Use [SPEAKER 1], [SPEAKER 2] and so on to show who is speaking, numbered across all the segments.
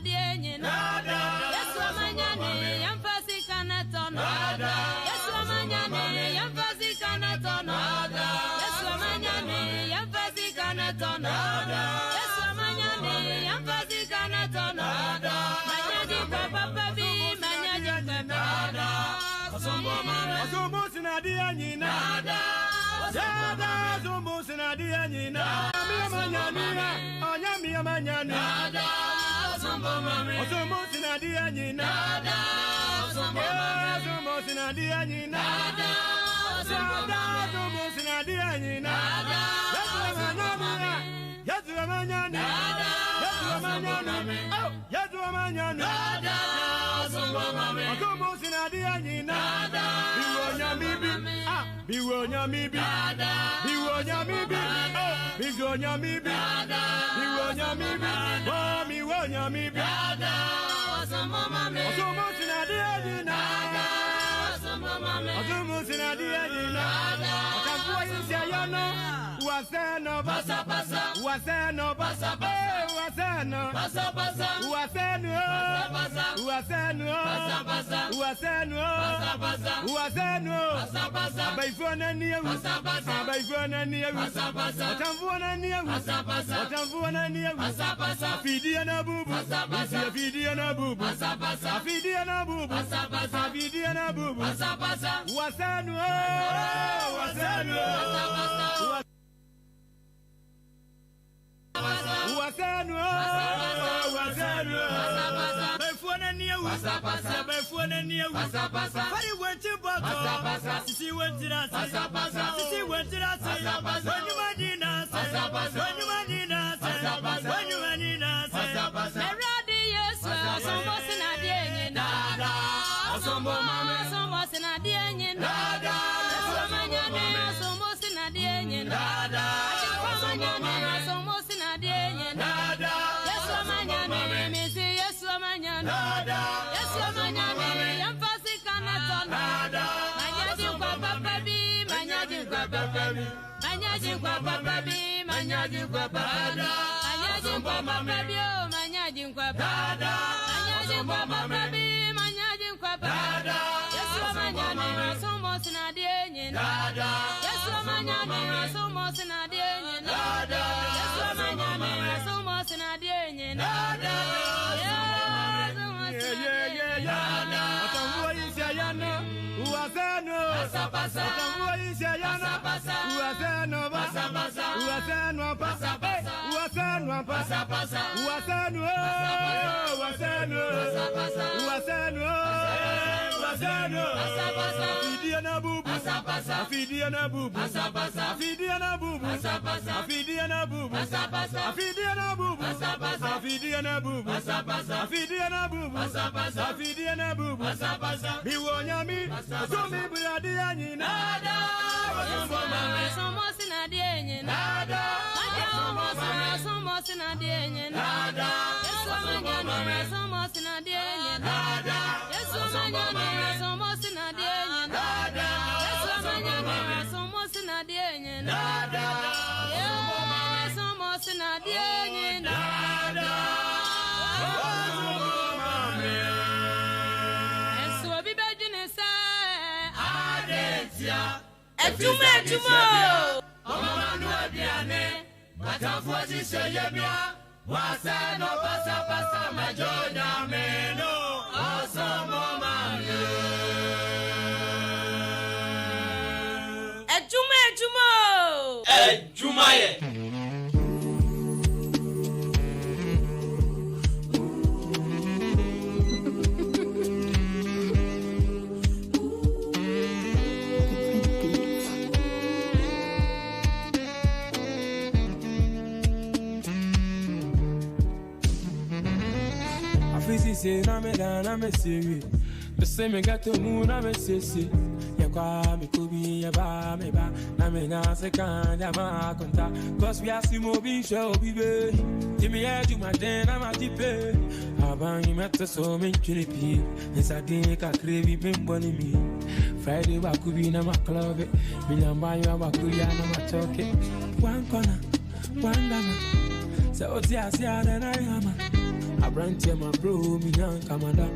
[SPEAKER 1] sinadie nada. Yesu amanyane yamfasi kanetono. Yesu amanyane yamfasi kanetono. Yesu amanyane yamfasi kanetono. Yesu amanyane yamfasi kanetono. Manyaji papa bi manyaji nada. Osombo sinadie nada. Nada, Zumbu sinadie nina. Onyami amanyani. Nada, Zumbu sinadie nina. Nada, Zumbu sinadie nina. Nada, Zumbu sinadie nina. Yesu amanyani. Yesu amanyani. Oh, Yesu amanyani. Nada, Zumbu sinadie nina. Biwonya mibi, biwonya mibi, biwonya mibi, biwonya mibi, oh biwonya mibi. Osomo sinadie nina, osomo sinadie nina. Otamfuwa yinsia yono, waseno basa basa, waseno basa basa, waseno basa basa, waseno waseno basa basa, waseno basa basa, waseno basa basa. Abaifona niye basa basa, abaifona niye basa basa. Otamfuwa niye basa basa, otamfuwa niye basa basa. Afidia na bubu, basa basa, afidia na bubu, basa basa, afidia na bubu, basa basa, afidia na bubu, basa basa. Waseno waseno basa basa. Wasano, Befuana near Wasapasa, Befuana near Wasapasa. Fari went to Bata, Sisi went to us, Sisi went to us, when you are in us, when you are in us, when you are in us, Radius, some was in a day, nada, some was in a day, nada, some was in a day, nada, some was in a day, nada, yes, Amanyane, Missy, yes, Amanyane, nada, yes, Amanyane, I'm fussy canaton, nada, Manyaji Papa Baby, Manyaji Papa Baby, Manyaji Papa Baby, Manyaji Papa, Manyaji Papa Baby, Manyaji Papa, Manyaji Papa Baby, Manyaji Papa, yes, Amanyane, somos in a day, nada, yes, Amanyane, somos in a day, nada, yes, Amanyane, somos in a day, nada, Fidiana bubu, Fidiana bubu, Fidiana bubu, Fidiana bubu, Fidiana bubu, Fidiana bubu, Fidiana bubu, Fidiana bubu, Biwonya mi, Zombie Bradiani, nada, somos in a day, nada, somos in a day, nada, somos in a day, nada, somos in a day, nada, somos in a day, nada, somos in a day, nada. And so be begging say, Adentia, Adwuma, Omama Biane, but of what is a yamia, was I no pasa majona meno, awesome mama. Adwuma.
[SPEAKER 2] Say na me da na me siri. The same got to moon na me sisi. Ya kwa me kubi ya ba me ba. Na me na se kan ya ma konta. Cause we are simo bin show bibe. Jimmy Adwuma den na ma dipe. Aban imeta so me chiripi. Esa din ka krevi ben boni mi. Friday wa kubi na ma club. Mi namba yo wa kuya na ma choke. One corner, one dama. So oti asia na na yama. Brand my bro, me young Kamada.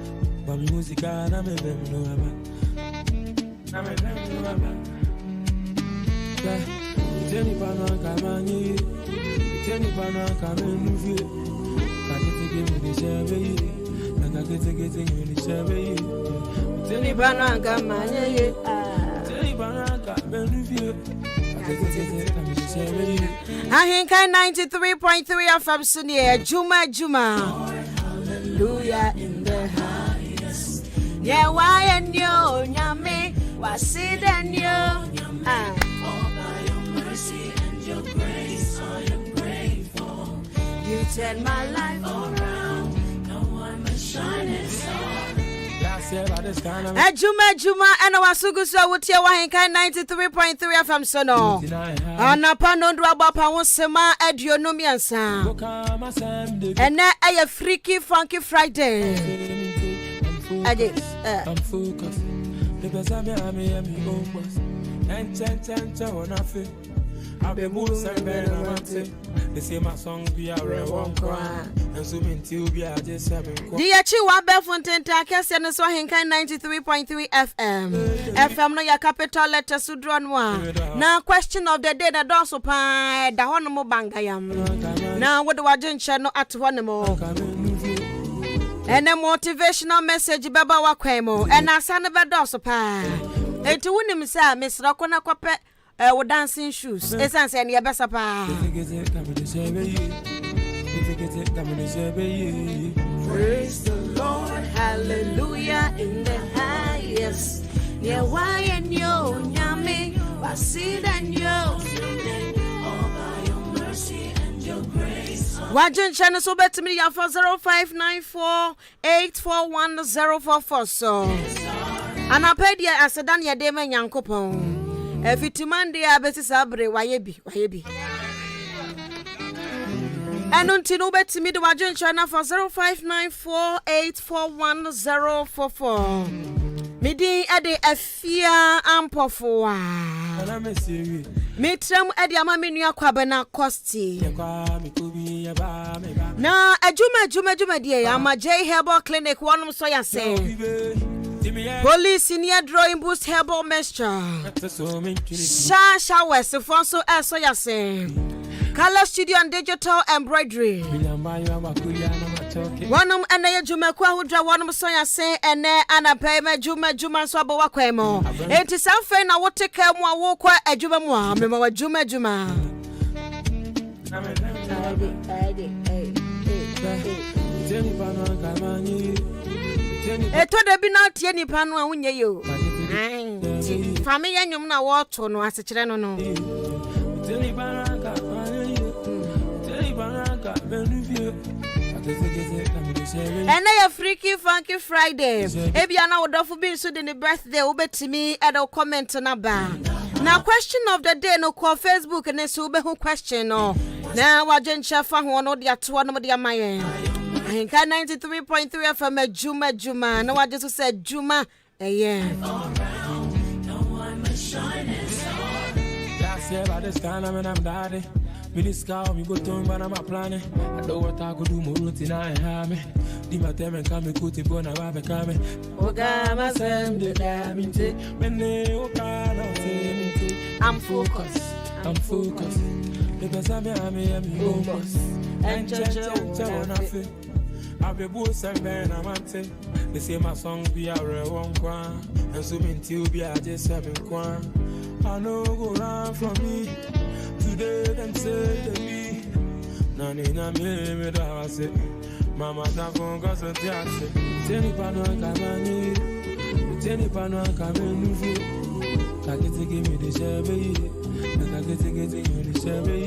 [SPEAKER 2] But me music, I'm a them no about. I'm a them no about. Jenny Pano Kamani, Jenny Pano Kamani, I get to give me the survey, and I get to get in the survey. Jenny Pano Kamani, Jenny Pano Kamani,
[SPEAKER 3] I think 93.3 FM Sunday, Juma. Hallelujah in the highest. Yeah, why and you, Yami, was it and you? All by your mercy and your grace, I am grateful. You turn my life around. Now I'm a shining star. Juma, and our Sugusa would tell why 93.3 FM Sono. On a pano draba Pawosema Edionomian sound. And now a freaky funky Friday.
[SPEAKER 2] I'm focused. Because I'm I've been moving better. They say my songs be a real one cry. And so until we are just having
[SPEAKER 3] Dear Chiwa Belfontaine Takas and so Hinka 93.3 FM. FM no ya capital letter Sudron one. Now question of the day that also pie the honomo bangayam. Now what do I do channel at one more? And a motivational message baba wakwemo and I son of a dosso pie. And to win him, sir, Miss Rocona Coppe. With dancing shoes. It's answer your best pa. Praise the Lord, hallelujah in the highest. Yeah, why and yo, Yami, was it and yo? All by your mercy and your grace. Wajan channel so better me for 0594841044 so. And I paid ya as a Dania Dema Yankopon. If it's Monday, I bet it's Abre, why be. And until you bet me the Wajan channel for 0594841044. Midi Ade Afia Ampofowaa. Mitram Ade Amaminia Kwabena Kosti. Na Adwuma dear, I'm a J Herbal Clinic, one so ya say. Police in your drawing boost herbal mixture. Showers, so far so as so ya say. Color studio and digital embroidery. One and a Juma Quahudra, one so ya say, and a payment Juma Swabo Wakwemo. It is something I will take care more walk a Juma Moa, Memo Juma. Told be not any panwa when you. Family and you now watch on as a children. No. And a freaky funky Friday. Ebiana would offer be so in the birthday over to me at a comment on a bar. Now, question of the day no call Facebook and a super who question no. Now, I didn't share for one or the other one of the Amayan. I think 93.3 FM Juma. No, I just said Juma. Yeah.
[SPEAKER 2] By this time I'm daddy. Me this car, me go to when I'm planning. I know what I could do more routine I have me. Dima teme kame kuti bona wabe kame. Oga masem de daminte. When they okana teminte. I'm focused. Because I'm focused. And cha I'll be both and ben amante. They say my songs be a real one quan. And so until be a just having quan. I know go round from me. Today them say to me. Nani na me da say. Mama ta fonga so tiase. Teni pano kamani. Teni pano kamenu fu. Kakete give me the shabby. Kakete give me the shabby.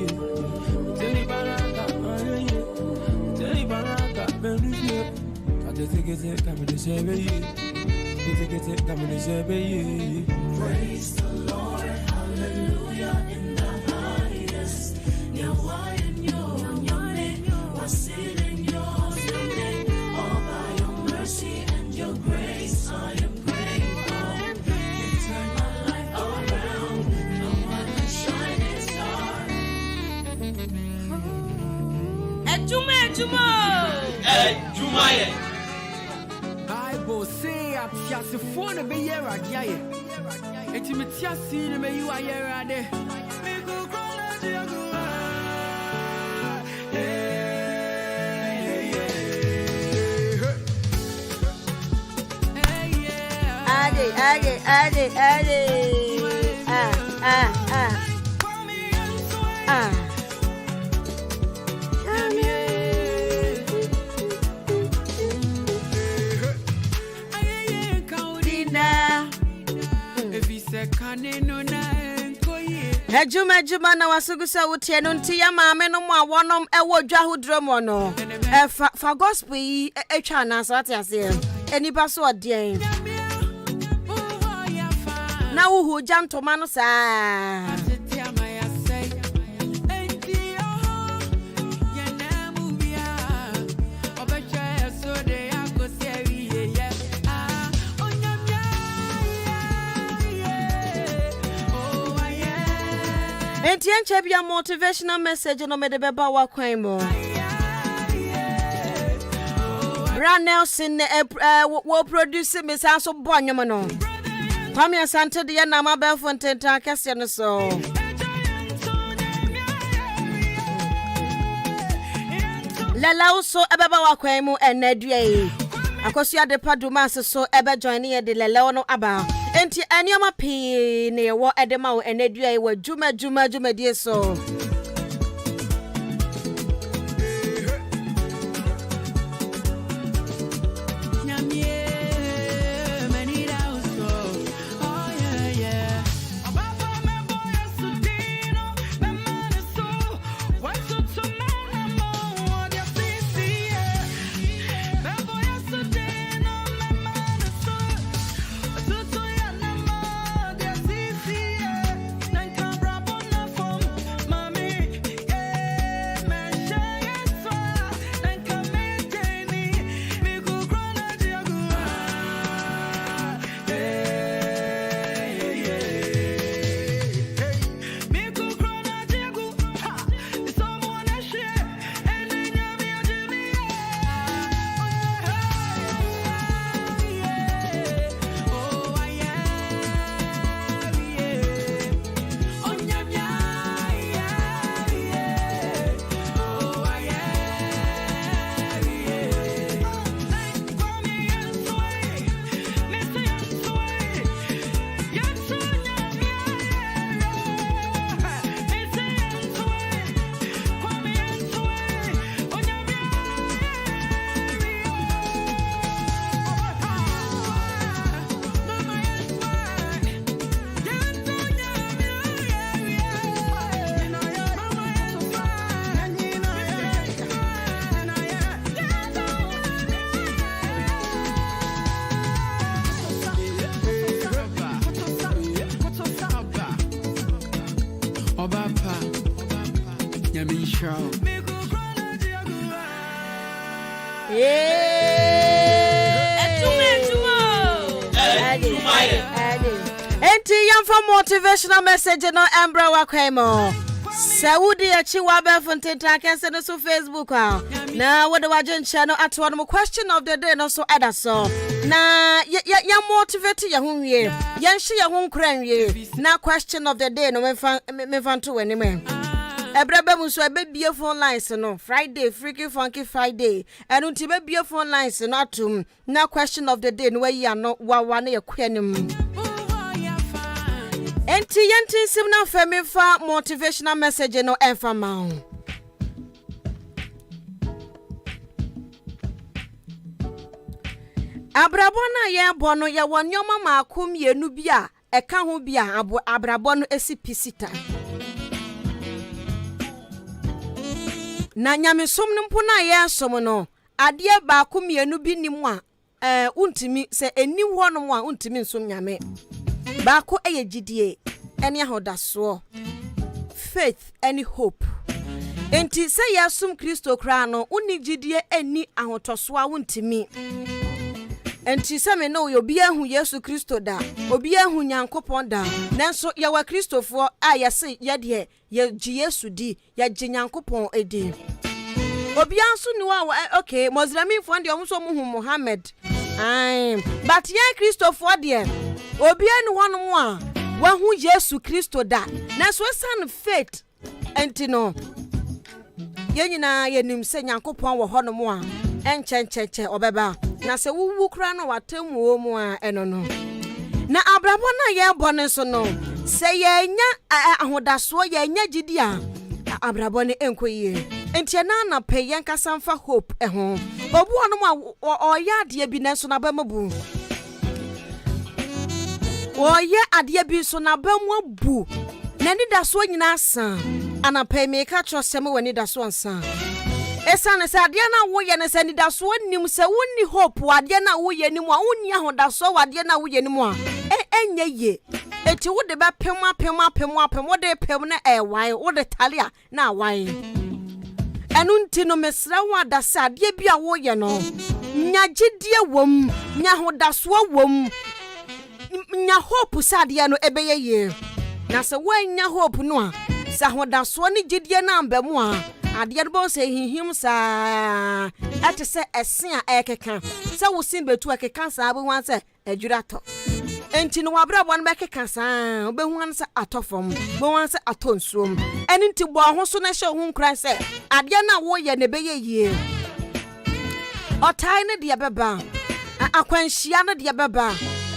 [SPEAKER 2] Teni pano kamani. Teni pano kamenu fu. Kakete give me the shabby. Kakete give me the shabby.
[SPEAKER 3] Praise the Lord, hallelujah in the highest. Yahweh and your name, was it in your name? All by your mercy and your grace, I am grateful. You turn my life around, no one can shine its star. Adwuma.
[SPEAKER 1] Hey. Jumaye.
[SPEAKER 4] I will say at Tiasi for the Bayera Gaye. It's me Tiasi, the Mayu Ayera.
[SPEAKER 3] Adwuma na wasugusa wotie no nti ya maame no mo awonom ewo dwa hodro mo no fa gospel yi etwa na so ate ase enipa so odien na wo hu jantoma no saa Enti enche bia motivational message no me de beba wa kwan mo. Brand Nelson wo produce me san so bonyo no. Kwame Asante de na ma be fontenta kese no so. Lala so ebeba wa kwan mu enadue. Akosu ade paduma so ebe join ye de lele no aba. Enti enioma pii ne wo edema wo enadua ye wa juma die so. Enti yam for motivational message no embra wa kwemo. Saudi achi wa be fontenta kense no so Facebook na wo de wajen channel atwa no question of the day no so eda so. Na ya motivate ya hu wie. Ya nhye ya hu nkran wie. Na question of the day no me fan to weni me. Ebrebe muso ebebie phone lines no Friday freaky funky Friday enu nti bebie phone lines no atum na question of the day no wayi ano wa na yakwanim enti yenti sim na femi fa motivational message no enfa ma abrabona ye bono ye wonyoma maakom yenu bia eka ho bia abrabona esi pisita na nyamesom mpo na ye som no ade ba ko mienu bi nimu a untimi se eni ho no a untimi nsom nyame ba ko eye gidie ene ahodaso faith any hope enti se ye som Kristo kra no uni gidie eni ahotoso a untimi enti se me no obi ahu Yesu Kristo da obi ahu Nyankopon da nanso ye wa Kristofo a ye se ye de ye gi Yesu di ye gi Nyankopon edi Obiansu ni wa okay, Muslim for the omuso Muhammad. But ye Christopher dear. Obian one more. One who Yesu Christo da. Na so san faith entino. Yenina yenim se Nyankopon wo hono mo a enche obeba. Na se wuwu kra no watem wo mu a eno no. Na abrabo na ye bone so no. Se ye nya ahodaso ye nya gidi a abrabo ne enkoyie. Enti na pe yen kasamfa hope ho. Obu ono oya ade bi na so na ba mabu. Oye ade bi so na ba mu abu. Na ni da so nyina san. Ana pe me ka trosem wani da so ansan. Esa ne sa ade na wo ye ne sa ni da so nim se wonni hope ade na wo ye nim a wonni ahoda so ade na wo ye nim a enye ye. Eti wo de ba pem wo de pem na wan wo de talia na wan. Enu nti no mesra wa da sa ade bi a wo ye no. Nya gidie wom, nya hoda so wom. Nya hope sa ade no ebeye ye. Na se wo nya hope no a sa hoda so ni gidie na ambemu a ade no bo se hihim sa ate se esen a ekeka se wo sin betu ekeka sa bo wan se adwura to enti no wabra bo no bekeka sa obehu an se atofom bo wan se atonsuom eni nti bo ho so na hye hu nkran se ade na wo ye ne beye yie otai ne de beba akwanhia ne de beba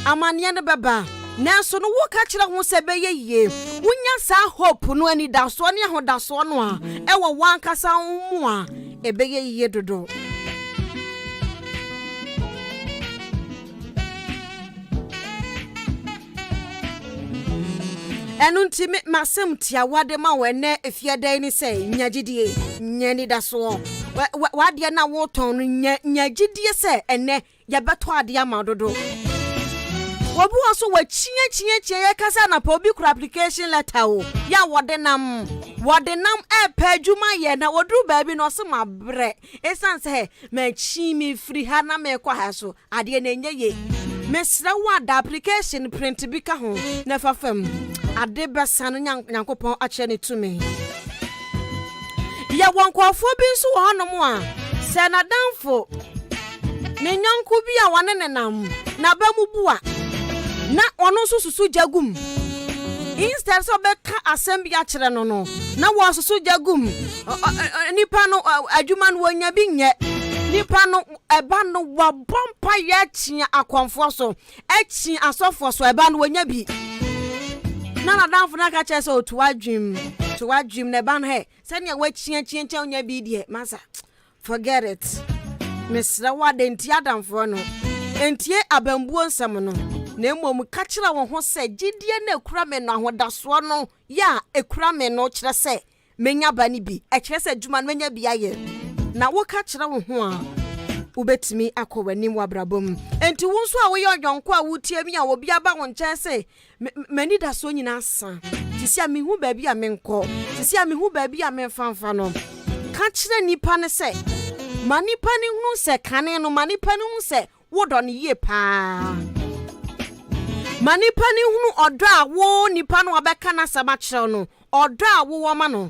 [SPEAKER 3] amane ne beba nanso no wo ka kire ho se beye yie wonya sa hope no ani da so ne ahoda so no a ewo wan kasa mu a ebeye yie dodo enu nti masem tia wade ma wene Afia dan ni se nyagidie nyani da so wade na wo ton nyagidie se ene ye beto ade ama dodo Obu also we chie kasa na pa obi kura application letter o ya wodenam Adwuma ye na wodru baabi no se mabre esan se ma chi mi free ha na me kwa ha so ade na enye ye mesra wa da application print bi ka ho na fafam ade besa no Nyankopon a che ne tumi ya wonkofo bi nso wo honom a se na danfo ne nyanko bi a wane nenam na ba mu bua na ono susu jagum instead so be ka assembly a kire no na wo susu jagum nipa no Adwuma no wonya bi nye nipa no eba no wa bompa ya chia akonfo so echi asofo so eba no wonya bi na danfo na ka kire so to adwim na eba no he se ne wa chia wonya bi die masa forget it mesra wa de ntia danfo no entie abambuo nsam no na emom ka kira wo ho se gidie na ekura me no ahodaso no ya ekura me no kire se menya bani bi kire se Adwuma no menya bi aye na wo ka kira wo ho a ubetimi akọwani mu abrabom enti wo nso a wo ye odwonko a wutie mi a wo bia ba wo nche se mani da so nyina asa tisi a mehu ba bi a menko tisi a mehu ba bi a menfanfa no ka kira nipa ne se manipa ni hunu se kane no manipa ni hunu se wodo ne ye pa manipa ni hunu odo a wo nipa no abeka na sama kire no odo a wo wo ma no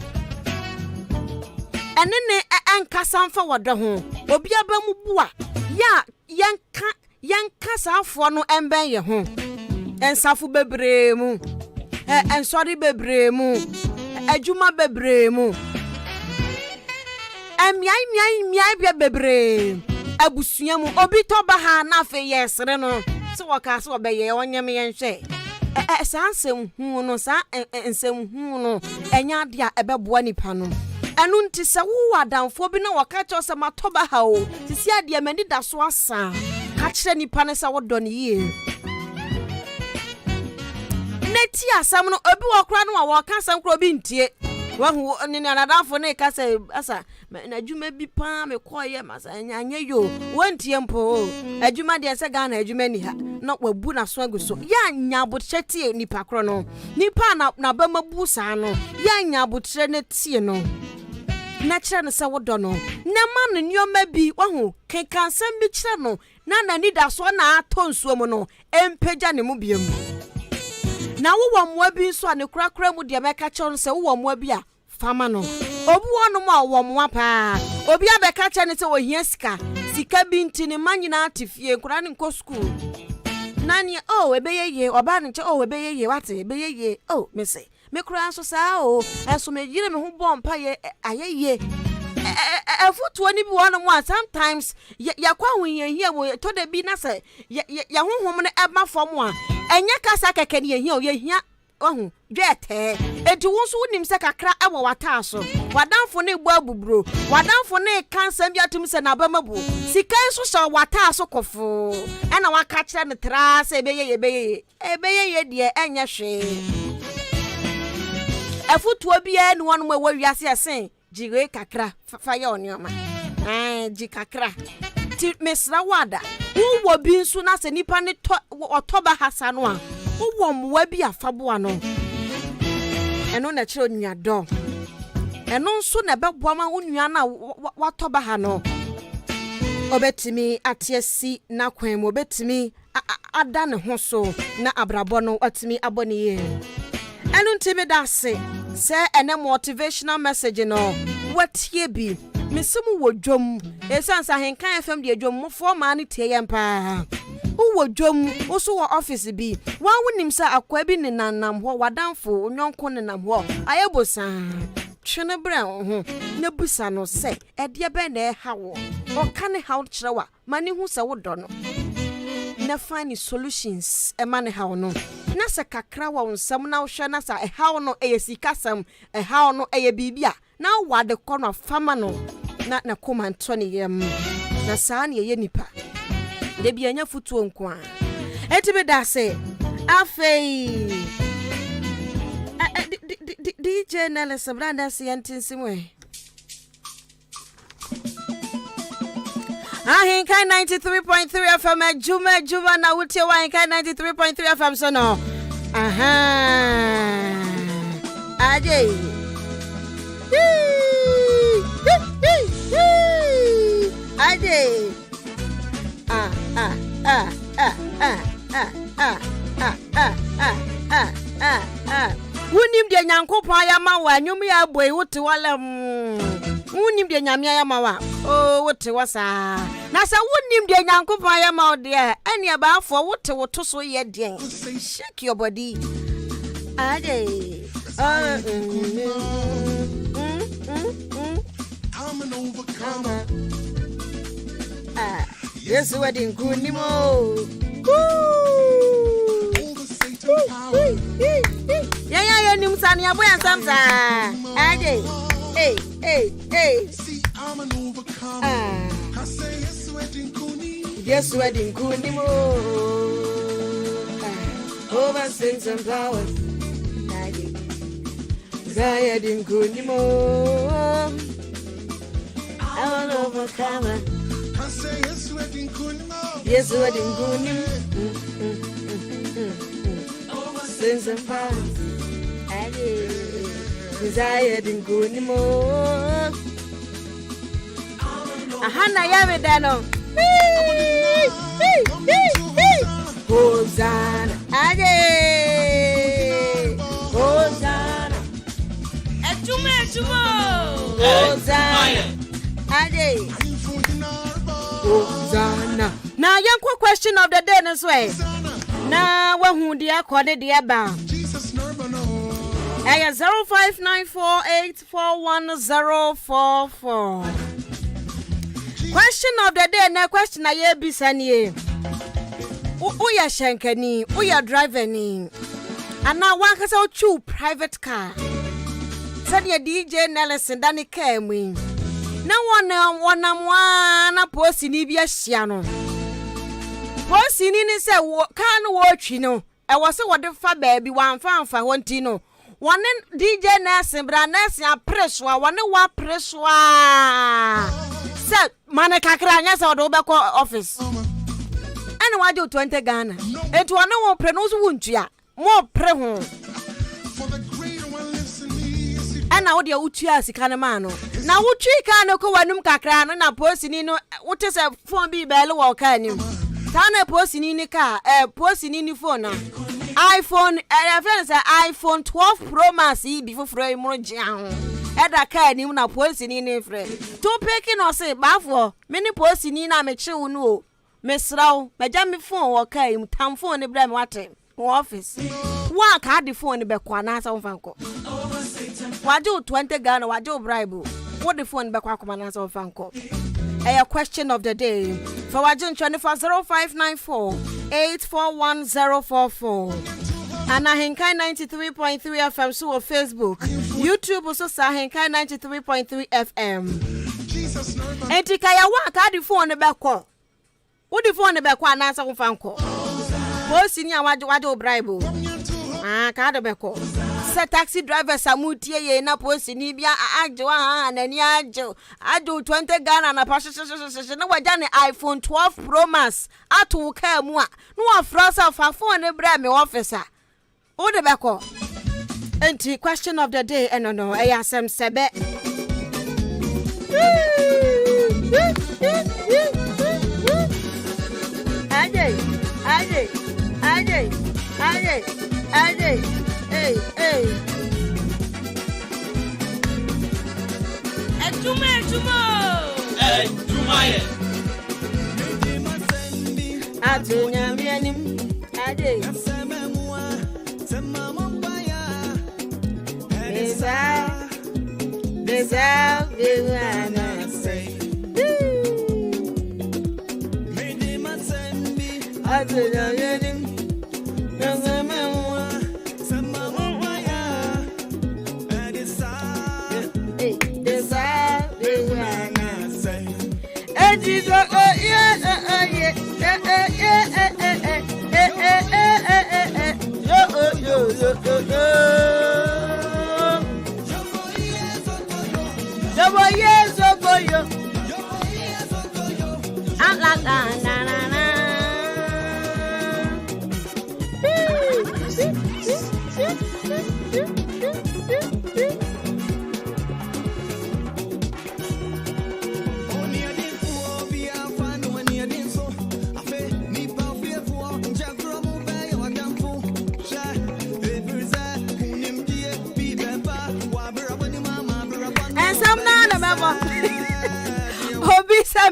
[SPEAKER 3] enene enkasa mfa wodo ho obi aba mu bua ya yanka safo no emben ye ho ensafo bebre mu ensori bebre mu Adwuma bebre mu miai bia bebre abusua mu obi to ba ha na fe yesre no so waka so obeye onyem yenhwe sansem hu no sa ensem hu no enya de a ebeboa nipa no enu nti se wo adamfo bi na waka cho se mato ba ha o sisi ade mani da so asa ka kire nipa ne sa wodo ne ye neti asam no obi wokra no waka sam kro bi ntie wahu ni anadafo ne ka se asa na Adwuma bi pa me koye masa anya yo wontie mpo Adwuma de se ga na Adwuma ni ha na wabu na so aguso ya nya botrete nipa kro no nipa na ba mabu sa no ya nya botre na tie no na kire no se wodo no na ma no nyoma bi wahu kenkansam bi kire no na ni da so na atonsuo mu no empeja ne mu biem na wo mwa bi nso a ne krakra mu de meka cho no se wo mwa bi a fama no obu onu mo wo mo pa obi abeka che ne se ohia sika binti ne manyina atifie nkura ne nko school nani ebeyeye oba ne che ebeyeye wate ebeyeye me say me kura so sa enso me yire me ho bompa ye ayeye afutuo ni bi wono mo sometimes yakwa hunye hia wo to da bi na say ya honhom ne eba fom a enye kasa keke ne hia o ye hia dwete edi wo so nim se kakra ewo wata so wadanfo ne gbo abuburo wadanfo ne kansa bi atum se na bamabu sika so sha wata so kofo ena waka kire ne tra se ebeye de enye hwe afutuo bia ne wono mo wiase esen jire kakra fa ya onioma ji kakra ti mesra wada wo bi nso na se nipa ne otoba hasa no a wo mwa bi afaboa no eno na kire onua do eno nso na beboa ma onua na watoba ha no obetimi atiesi na kwan mo obetimi ada ne ho so na abrabo no atimi abone ye eno ntimi da se ene motivational message no watie bi mesimu wodwom esansa henkan fm de adwom mofo ma ne tie yempa uwo dwom uso wo office bi wa wonim sa akwa bi ne nanam ho wadanfo onyonko ne nam ho ayebosa twene bra ho na busa no se ede be na hawo o kan hawo kirewa mani hu se wodo no na find solutions e mane hawo no na se kakra wa nsam na wo hwe na sa hawo no eyesikasam hawo no bibia na wade kono fama no na komanto ne yem na saa ne ye nipa de bia nya futuo nko a etibe da se afei DJ Nelson branda se yantinsimwe Hinkai 93.3 FM Juma na wutie wa Hinkai 93.3 FM so no aje aje Wunim de Nyankopon ya ma wa nwum ya boy wote walem wunim de nyame ya ma wa wote wasa na sa wunim de Nyankopon ya ma de ene ba afọ wote woto so ye den shake your body ade
[SPEAKER 5] I'm an overcomer.
[SPEAKER 3] Yes, wedding kunimo.
[SPEAKER 5] Over Satan power.
[SPEAKER 3] Yeah, nimsani ya boya samsa. Aje. Hey.
[SPEAKER 5] See, I'm an overcomer. I say yes, wedding kuni.
[SPEAKER 3] Yes, wedding kunimo. Over Satan power. Aje. Wedding kunimo. I'm an overcomer.
[SPEAKER 5] I say yes, wedding kuni.
[SPEAKER 3] Yes, wedding kuni. Since I'm past, I desired kuni more. Ahana yame dano. Hosanna, Ade. Hosanna. Adwuma. Hosanna, Ade. Hosanna. Now, young question of the day this way. Now, who dear called it dear bound?
[SPEAKER 5] Jesus, no.
[SPEAKER 3] 0594841044. Question of the day. Now, question I hear Bisani. Uya Shankani, Uya driving. And now, one has out two private car. Said your DJ Nelson, Danny came in. Na one posi ni bia hia posi ni se kan wo twi no e wo se wo de fa baabi wan fa honti no one DJ Nelson bra Nelson apresoa one wa presoa se mane kakra nya se wo do be ko office ene wa de 20 Ghana etu one wo pre no so wontua mo pre ho ana wo de utua sika ne ma no na wo twi ka no ko wanum kakra no na posini no wote se phone bi bele wo ka nim ta na posini ni ka posini ni phone na iPhone friends iPhone 12 Pro Max bi foforo mu gya ho Eda kai ni na posi ni ne frɛ. To peki no say bafo, me ni posi ni na me kye wo no. Mesraw, meja me phone wo kai mu tam phone ne bra me wate. Office. Wa ka de phone be kwa na sa wonfanko. Wajo 20 Ghana, wajo bribe. What the phone be kwa kuma na sa wonfanko. A question of the day. For wajo 240594 841044. And Ahenkai 93.3 FM so on Facebook. YouTube also sa Ahenkai 93.3 FM. Enti kaya wa ka de phone be kwa. Wo de phone be kwa na sa wonfanko. Posi ni wajo bribe. Ka de be kwa. Taxi driver samutie ye na posi ni bia ajo anani ajo 20 Ghana na pa na waja ne iPhone 12 Pro Max atu ka mu a no afrasa fa phone ne bra me officer o de be ko enti question of the day no asem sebe Ajay Hey. Adwuma ye. Atunya mianim. Ajay. Beza, bewana say. Atunya mianim.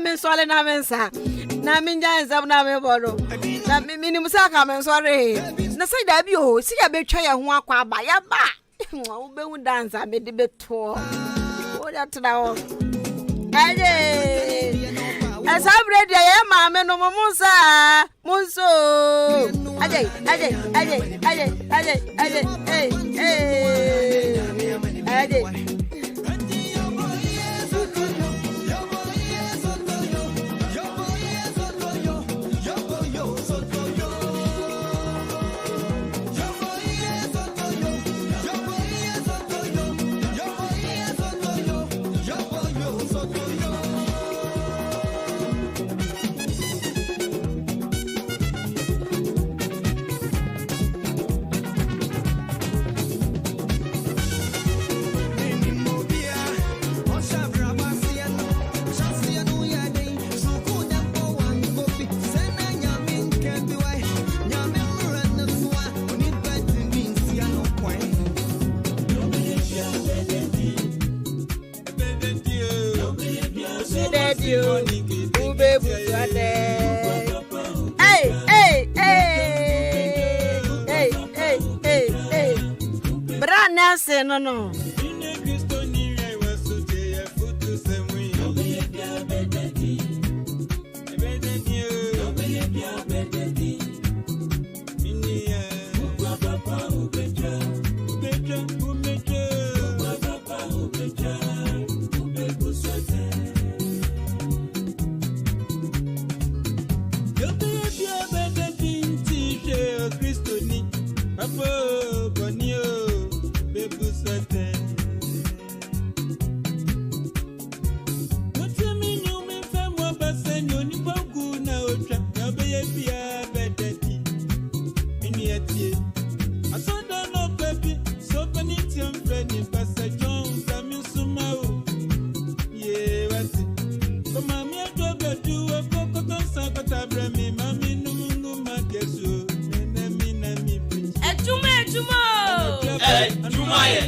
[SPEAKER 3] Men swale na mensa na minja ensam na me bodo na minimu saka men sware na say da bi o si ya betwa ya ho akwa aba ya ba wo be hu dance me de beto o ya tna o aje asabre dia ya ma me no musa munso aje No. Adwuma ye.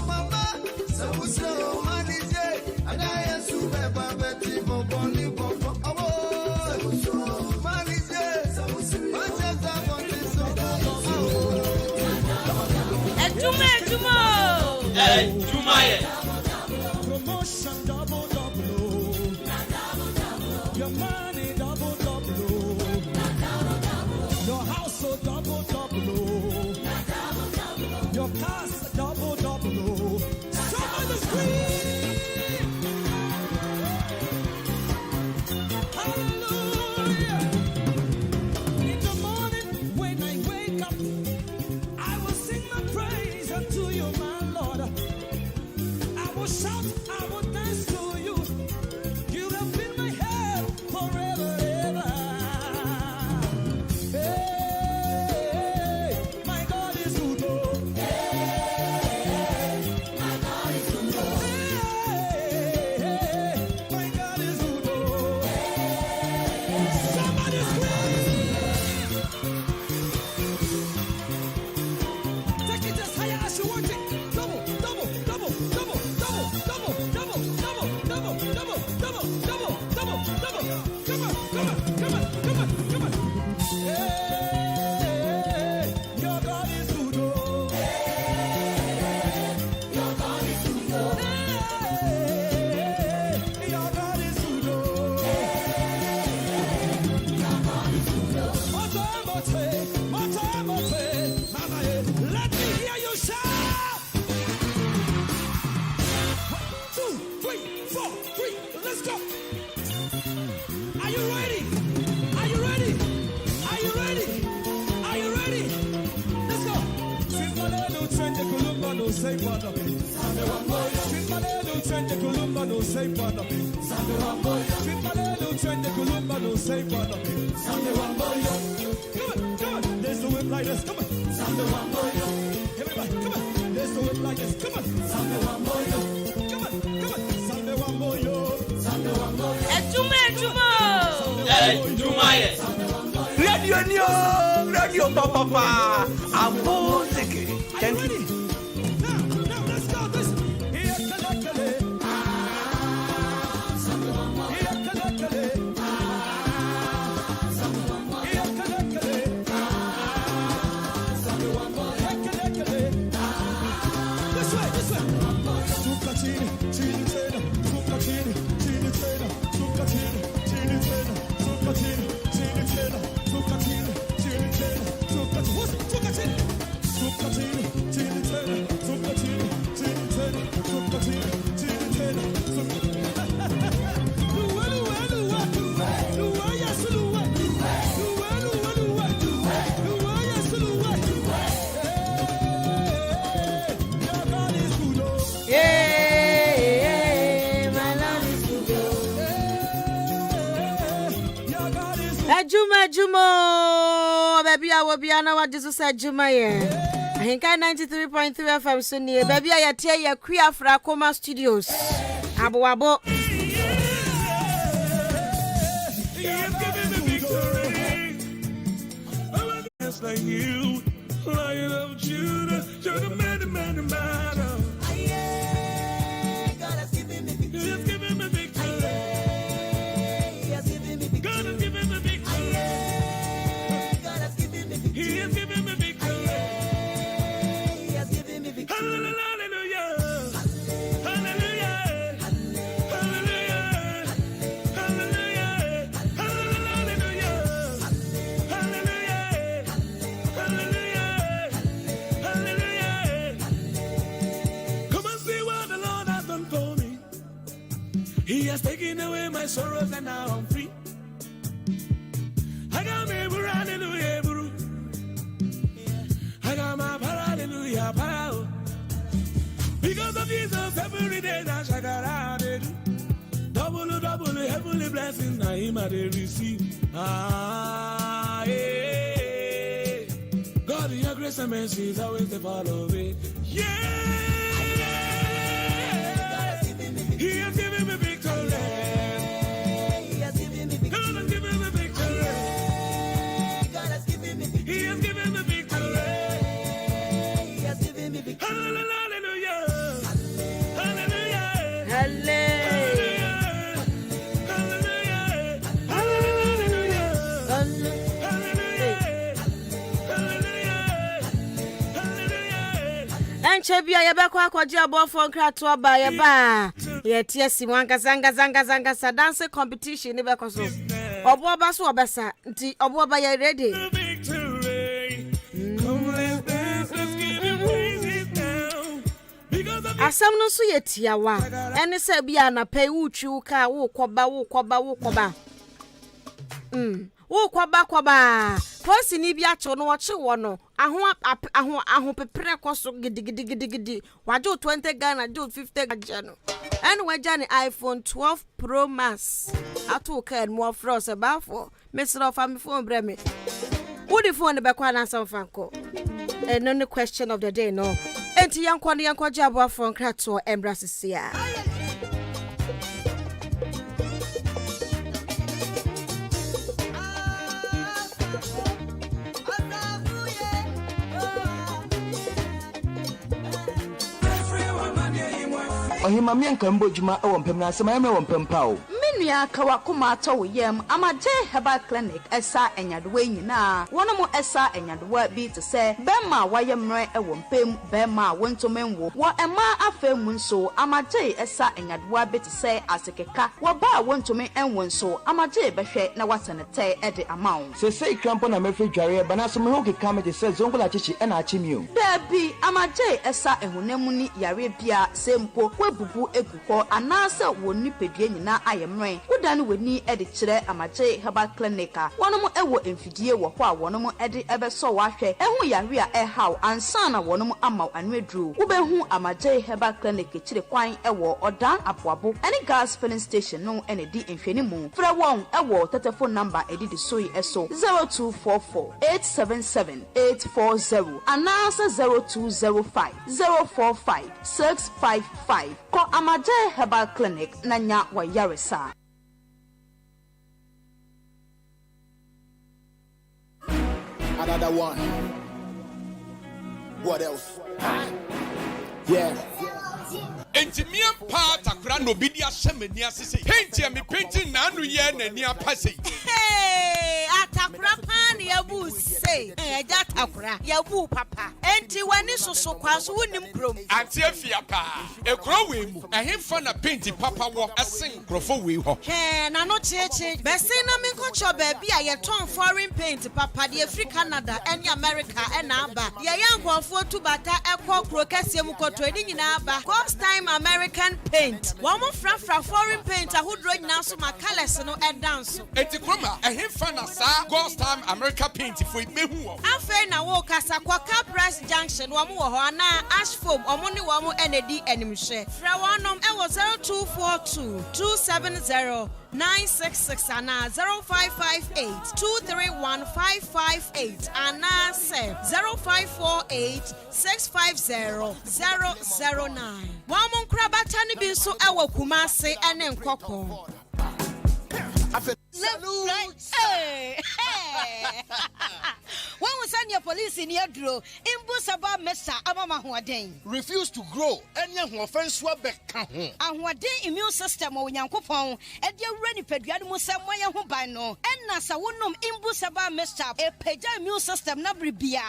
[SPEAKER 5] Mama, so many days, and I am super, Betty, Boboli, Bobo. Promotion double double. Your money double double. Your house so double double. Your cars double double. Somebody scream. Hallelujah. In the morning when I wake up, I will sing my praise unto you, my Lord. I will shout, I will dance to you. You have been my help forever, ever. Hey, my God is good. Oh. Hey, my God is good. Hey, my God is good. Oh. Somebody scream. Take it as high as you want it. Double, double, double, double, double, double, double, double, double, double, double, double, double, double. Come on, come on, come on, come on, come on. Hey, your God is good. Oh. Your God is good. Hey, your God is good. Oh. Let me hear you shout. 1, 2, 3, 4, 3. Let's go. Are you ready? Are you ready? Are you ready? Are you ready? Let's go. Simbaleno twende kulumba no say bada be. Simbaleno twende kulumba no say bada be. Simbaleno twende kulumba no say bada be. Come on, come on. Let's do it like this. Come on. Everybody, come on. Let's do it like this. Come on. Come on, come on. Sunday one more yo.
[SPEAKER 3] Adwuma.
[SPEAKER 6] Radio Papa, music. Thank you.
[SPEAKER 5] Now let's go. This here kalakale. Here kalakale. Here kalakale. This way, this way. Suka chini, chini tena. Suka chini, chini tena. Suka chini, chini tena. Suka chini, chini tena. Suka chini, chini tena. Suka chini, suka chini. Suka chini, chini tena. Suka chini, chini tena. Suka chini, chini tena. Luwa, luwa, luwa. Luwa, yes, luwa. Luwa, luwa, luwa. Luwa, yes, luwa. Hey, your God is good. Oh.
[SPEAKER 3] Yeah, my Lord is good.
[SPEAKER 5] Your God is good.
[SPEAKER 3] Adwuma. Baby, I will be on what Jesus said, Juma. I think I 93.3 FM so near. Baby, I tell you, Queer for Coma Studios. Abo.
[SPEAKER 2] Just like you, Lion of Judah, you're the man. God has given me victory. He has given me victory. Hallelujah. Hallelujah. He has taken away my sorrows and now I'm free. I got me, hallelujah, bro. I got my hallelujah, power. Because of Jesus, every day that I got out of double heavenly blessings, now him I receive. Yeah. God, your grace and mercy is always the follow me. Yeah. He has given me victory. He has given me victory. God has given me victory. God has given me victory. He has given me victory. He has given me victory. Hallelujah. Hallelujah.
[SPEAKER 3] Hallelujah. Chebia Yabako Jabo for Kratua by a bar. Yet, yes, Siwanka Zanga Dance competition in Becoso. Oboba Swabasa, Oboba ready. Asam no so yetia wa ene se bia na pay uchu ka wo koba wo kwaba posi ni bia cho no wache wo no aho pepere koso gidi wajo 20 Ghana jo 50 Ghana no ene waja ni iPhone 12 Pro Max ato ka en mo fro se ba fo mesro fa me phone bre me wo di phone be kwa na sam fa ko no the question of the day no enti yankwa jabo afon krato embrasisia
[SPEAKER 7] Ohima mianka mbojuma e wompem na asema yame wompem pa o
[SPEAKER 8] Nua kawakoma to yem amaje herbal clinic esa enyadewa nyina wono esa enyadewa bi te se bema wayemre e wompem bema wontomenwo wo ema afemu nso amaje esa enyadewa bi te se asekeka wo ba wontomen enwo nso amaje behwe na wasenete e de amawo
[SPEAKER 7] se sei krampo na mefri dware ba na so me ho keka me te se zongola chichi e na achimi o
[SPEAKER 8] dabi amaje esa ehunemu ni yare bia sempo webubu eguko anase woni pedue nyina ayemre Udani weni edi chire amaje herbal clinic a wonomo ewo emfidie wo ho a wonomo edi ebeso wahwe ehu yare a ehaw ansana wonomo amaw anwedru ubehu amaje herbal clinic chire kwan ewo odan aboabo eni gas filling station no ene di enfeni mu fra won ewo telephone number edi di soyi eso 0244 877 840 anasa 0205 045 655 ko amaje herbal clinic nanya wa yaresa.
[SPEAKER 9] Another one. What else? Yeah.
[SPEAKER 10] Entimian part akra no bidia semani asese. Painti me painting na anu ye na ni apase.
[SPEAKER 3] Hey, atakra pan ya bu say. Ja takra ya bu papa. Enti wani soso kwaso wonim krom.
[SPEAKER 10] Ante afia pa. Ekro we mu. Ehemfa na painti papa wo asen krofo we ho.
[SPEAKER 3] Na no cheche. Bese na me nkocho ba bia ye ton foreign paint papa de Africa Canada and America and aba. Ye yankofo tubata ekọ kro kase mu koto edi nyina aba. First time American paint. Wamo fra foreign paint ahudro nyina so ma colors no e dance.
[SPEAKER 10] Enti kroma ehemfa na sa God's time America paint for mehu wo.
[SPEAKER 3] Afa na wo kasa kwa Press Junction wamo wo ho ana ash foam omo ne wamo enedi animhwe. Fra wonom e wo 0242 270 966 ana 0558 231 558 ana 0548 650 009. Wamo nkrabata ne bi nso e wo Kumase ene Nkoko. Hey. When we send your police in your draw, Imbusaba Mesa Amama Huaden.
[SPEAKER 9] Refuse to grow. Any offense will be count.
[SPEAKER 3] And what day immune system or Yankopon, and your ready pediatric Samoya Hubano, and Nasa Wunum Imbusaba Mesa, a peja immune system Nabribia.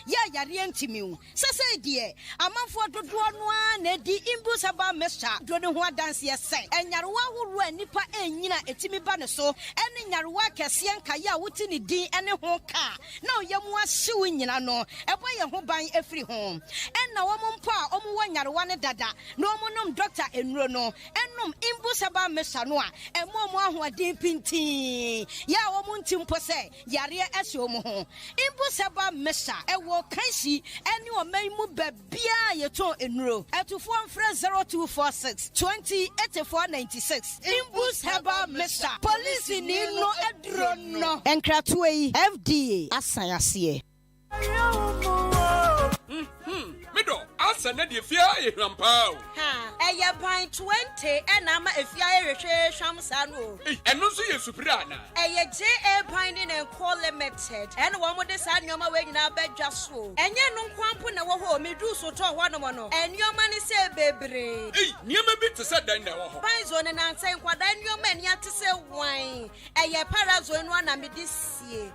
[SPEAKER 3] Ya Yarientimu. Sasa dear, a month for the one, Eddie Imbusaba Mesa, Dodua dance yes, and Yarwa who ran Nipa and Yina Etimi Banaso, and in Yarwa Cassian Kaya Wutini D and a honka. No, Yamwa suing in no, a boy who buying every home. And now one pa, one Yarwana dada, no monum doctor in Rono, and num Imbusaba Mesanoa, and more who are deep in tea. Ya womuntim pose, Yaria Esomo. Imbusaba Mesa, a walk Kaisi, and you may move Bia Yato in row, at to 0246 20 8496. Imbusaba Mesa, police in no edrono, and Kratway FDA, Asayasi.
[SPEAKER 10] Mido, asa na de fia e hwampao.
[SPEAKER 3] Eya ban 20 enama efia ehwehwe hwamsa no.
[SPEAKER 10] Eno so ye supira na.
[SPEAKER 3] Eya JA Binding and Co Limited. En wo mo de sa nyoma we nyina badwa so. Enye no kwampo na wo ho medu so to ho no mo no. Enyoma ne se bebre.
[SPEAKER 10] Niema bi te se dan na wo ho.
[SPEAKER 3] Ban zo ne nanse nkwada enyoma ni ate se wan. eye parazo enu na me disie.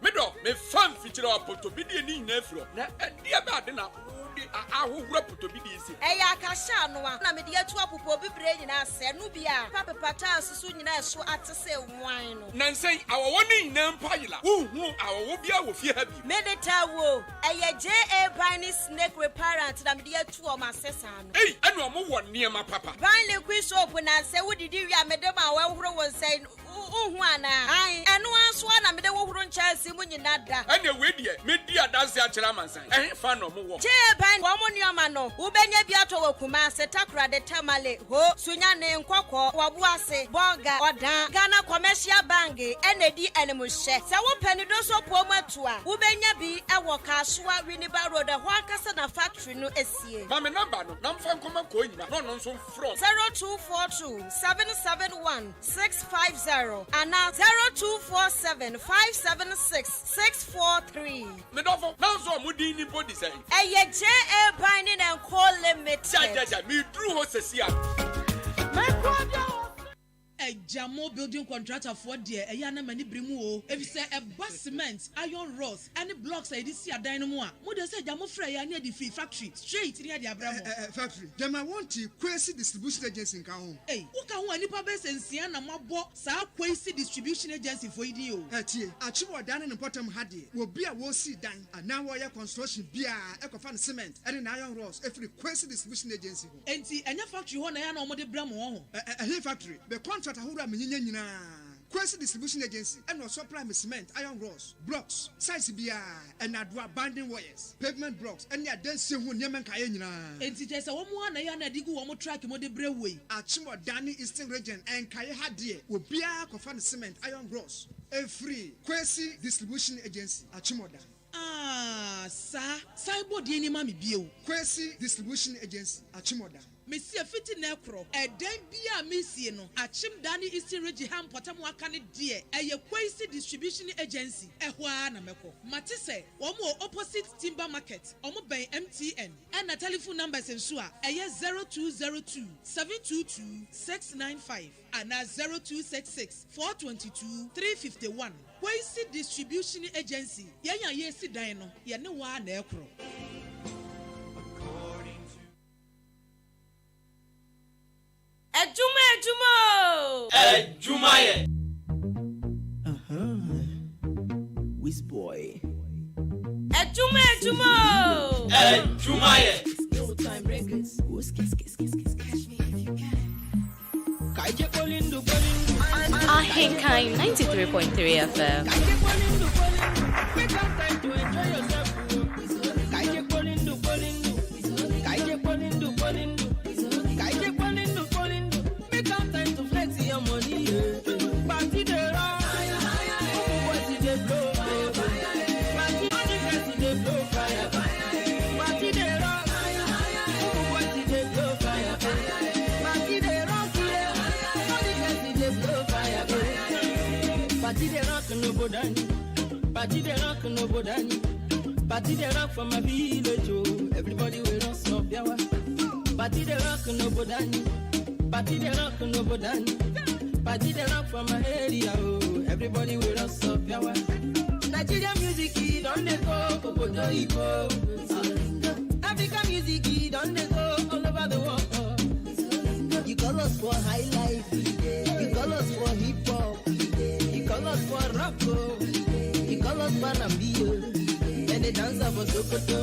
[SPEAKER 10] Me do me fan feature potobidi ni nyafro. Na dia ba de na ahowura potobidi isi.
[SPEAKER 3] Eye akasha no na me de atu apopo bibre nyina se no bia papa pata susu nyina eso atese wan no.
[SPEAKER 10] Nansen awowo ni nyina mpayila. Hu awowo bia wo fie ha bi.
[SPEAKER 3] Me de tawo eye JA Biny Snake Reparent na me de atu o masesa no.
[SPEAKER 10] Ei anu omo wo niema papa.
[SPEAKER 3] Biny liquid soap na se wodidi wi amede ma wa horo won sai uhu ana ai enu anso na me de wo horo nchaasi mu nyina da.
[SPEAKER 10] Anya we die me di adanse a kira mansan. Fa no mo wo.
[SPEAKER 3] JA Biny wo mo nioma no wo benya bi ato wa kuma se takura de tamale ho sunya ne nkokọ wabu ase bonga odan Ghana Commercial Bank enedi enemuhye se wo pani do so po matu a wo benya bi e wo Kasua Winneba Road ho akasa na factory no esie.
[SPEAKER 10] Ma me number no na mfa nkoma ko nyina no no nso from
[SPEAKER 3] 0242 771 650 and 0247 576 643.
[SPEAKER 10] Me do for na so mo din ni body say.
[SPEAKER 3] Eye JA Biny and Co Limited.
[SPEAKER 10] Ja me dru ho sesia.
[SPEAKER 5] Jamo building contractor for dear Ayana mani brimu o. If you say a bus cement, iron rods, any blocks I did see a dynamo. Mother said Jamo Freya near the factory, straight near the Abraham
[SPEAKER 11] factory. Then I want to Quasi Distribution Agency in Kaon.
[SPEAKER 5] Hey, who can one purpose and Siana Mabo, Sa Quasi Distribution Agency for you?
[SPEAKER 11] Achieve done in Potom Hadi will be a will see done, and now wire construction beer, Ecofan cement, and an iron rods, every Quasi Distribution Agency. And see, and your factory one I know the Bramo. A factory, the contract who are Minina. Quasi Distribution Agency and also prime cement, iron rods, blocks, size beer, and Adwuma binding wires, pavement blocks, and your dancing who Yaman Kayana. And it is a woman I digu one more track in the Brewway. Achimo Dani Eastern Region and Kaya Hadie will be a cofan cement, iron rods, a free Quasi Distribution Agency, Achimoda. Cyber Dini Mami Bio, Quasi Distribution Agency, Achimoda. Monsieur Fiti Necro, a debia Missiano, a Chim Dani Eastern Region Ham Potamwakani dear, a Quasi Distribution Agency, a Juana Meko. Matisse, one more opposite Timber Market, Omo Bay MTN, and a telephone numbers in Sua, a 0202 722 695, and a 0266 422 351. Quasi Distribution Agency, Yaya Yesi Dino, Yanawa Necro.
[SPEAKER 6] Adwuma ye.
[SPEAKER 7] Whiz boy.
[SPEAKER 3] Adwuma
[SPEAKER 6] Adwuma ye.
[SPEAKER 7] No time breakers. Catch me if you can. Kaije Polindo.
[SPEAKER 12] Ahinkai 93.3 FM.
[SPEAKER 7] Make up time to enjoy yourself. Kaije Polindo. Make up time to flex your money. Party the rock. What did they blow? Party the blow fire. Party the rock. What did they blow fire? Party the rock. What did they blow fire? Party the rock no bodani. Party the rock no bodani. Party the rock from my village. Oh, everybody will not stop yawa. Party the rock no bodani. Party the rock no bodani. Party the rock from my area. Oh, everybody will not stop yawa. Nigerian music don't they go Kokoto Iko. African music don't they go all over the world. You call us for high life. You call us for hip hop. You call us for rock. You call us for Namibia. And they dance for Sokoto.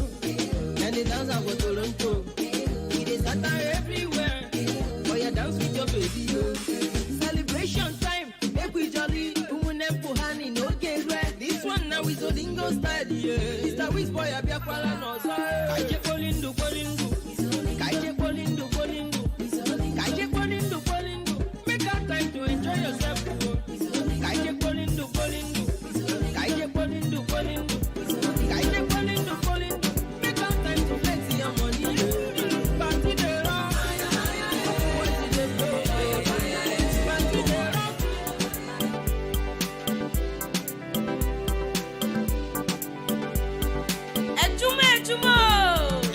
[SPEAKER 7] And they dance for Toronto. It is scatter everywhere. For your dance with your baby. Celebration time. Make we jolly. Honey, no get red. This one now is Odingo style. Mr. Wiz boy, I be a pala no so. Kaije Polindo. Kaije Polindo. Kaije Polindo. Make up time to enjoy yourself. Kaije Polindo. Kaije Polindo. Kaije Polindo. Make up time to flex your money. Party the rock. What did they do? Party the rock.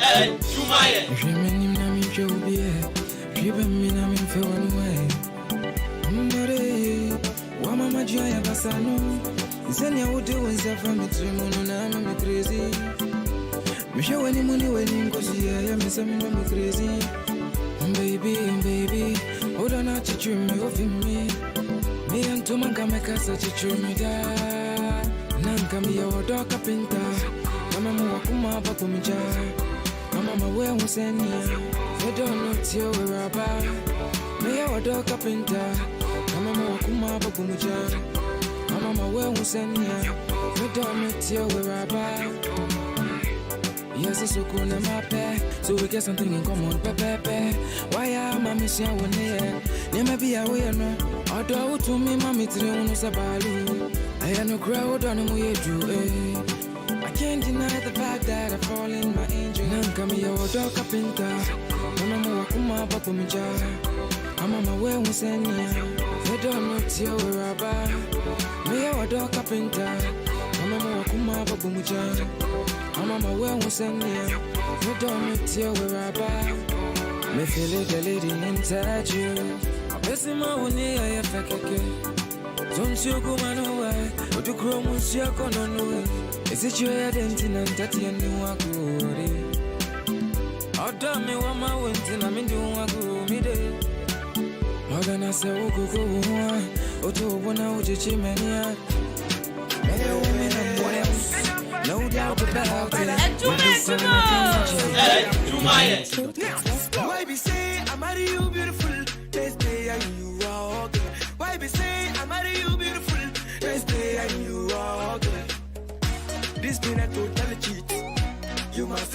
[SPEAKER 6] Adwuma ye.
[SPEAKER 2] Jemeni na mi jobie, jibemi na mi fewanwe. Mbare, wa mama
[SPEAKER 13] my joy, Basano. Sanya would do is from a tremon, and I'm crazy. Me show any money when you go see, I am some crazy. Baby, hold on, not to dream me of me. Me and Tomanga make us such a dream. Nanka me your dog carpenter. Mama Wakuma Bakumija. Mama, where was any? I don't know till we're about. Me your dog carpenter. Mama Wakuma Bakumija. Mama, where was any? I don't know till we're about. Yes, it's so cool in my pet. So we get something in common, pepe. Why am I missing one year? Never be away, no. Although to me, mommy, no sabalu. I had no crowd on the way to I can't deny the fact that I fall in my angel. Nanka me your dog carpenter. Mama Wakuma Bakumija. Mama, where was any? I don't know till we're about. Me your dog carpenter. Mama Wakuma Bakumija. Mama, where was any? I don't know till we're about. Me feel like a lady inside you. Missing my one year, I don't you go man away? But you grow most your corner. Is it your identity and that you knew I grew? Oh, damn me, what my winter, I'm in doing a grow me day. More than I say, go, oh, to one out of Chimania. Many women and boys, no doubt about it. Why be say, I marry you beautiful? This day and you are ugly. Why be say, I marry you beautiful? This day and you are ugly. This been a total cheat. You must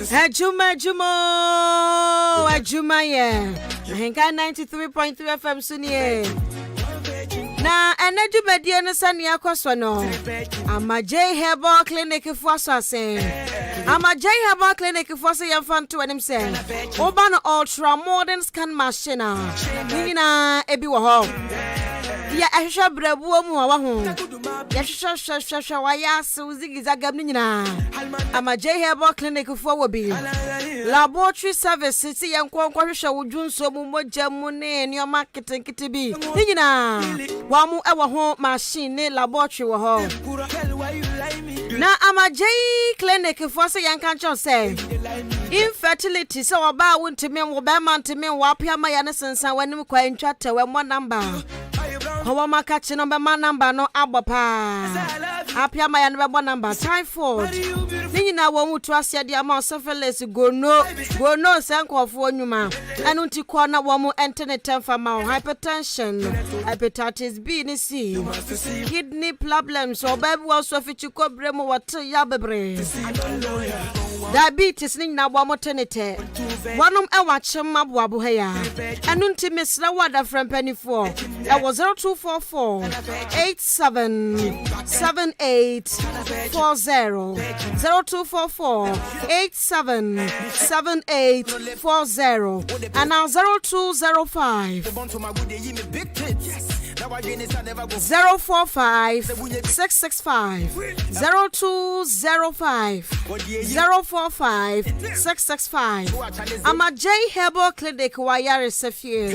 [SPEAKER 3] Adwuma, yeah. Henka 93.3 FM Sunie. Na Adwuma die no sane akoswa no. Amaje Herbal Clinic for Sase. Amaje Herbal Clinic for say yamfanto anim say. Oba no ultra modern scan machine. Nina ebi wo ho. Ya ehwehwe brabuo mu wa ho. Ya hwehwe wa ya uzigizagam nyina. Amaje Herbal Clinic for wobi. Laboratory service ti yankwankwa hwehwe wodwunso mu mogya mu ne ne marketing kitibi. Nyina wa mu ewo ho machine ne laboratory wo ho. Na Amaje Clinic for say yankancho say infertility so oba wontimi wo ba mantimi wo apia ma ya ne sensan wanim kwa ntwata we mo number. Hawa makachi no be man number no abopa. Apia ma ya no be number typhoid. Ninyina wo mutu asia dia ma syphilis gono senkofo onwuma. Enu nti ko na wo mu internet fama hypertension, hepatitis B ni C, kidney problems or baby was so fichiko bremo wat ya bebre. Diabetes ni na wo motenete. Wanum e wachem maboabo ha ya. Enu nti mesra wada frempanifo. E was 0244 877840 0244 877840 and now 0205 045 665 0205 045 665 Amaje Herbal Clinic Wayare Sefie.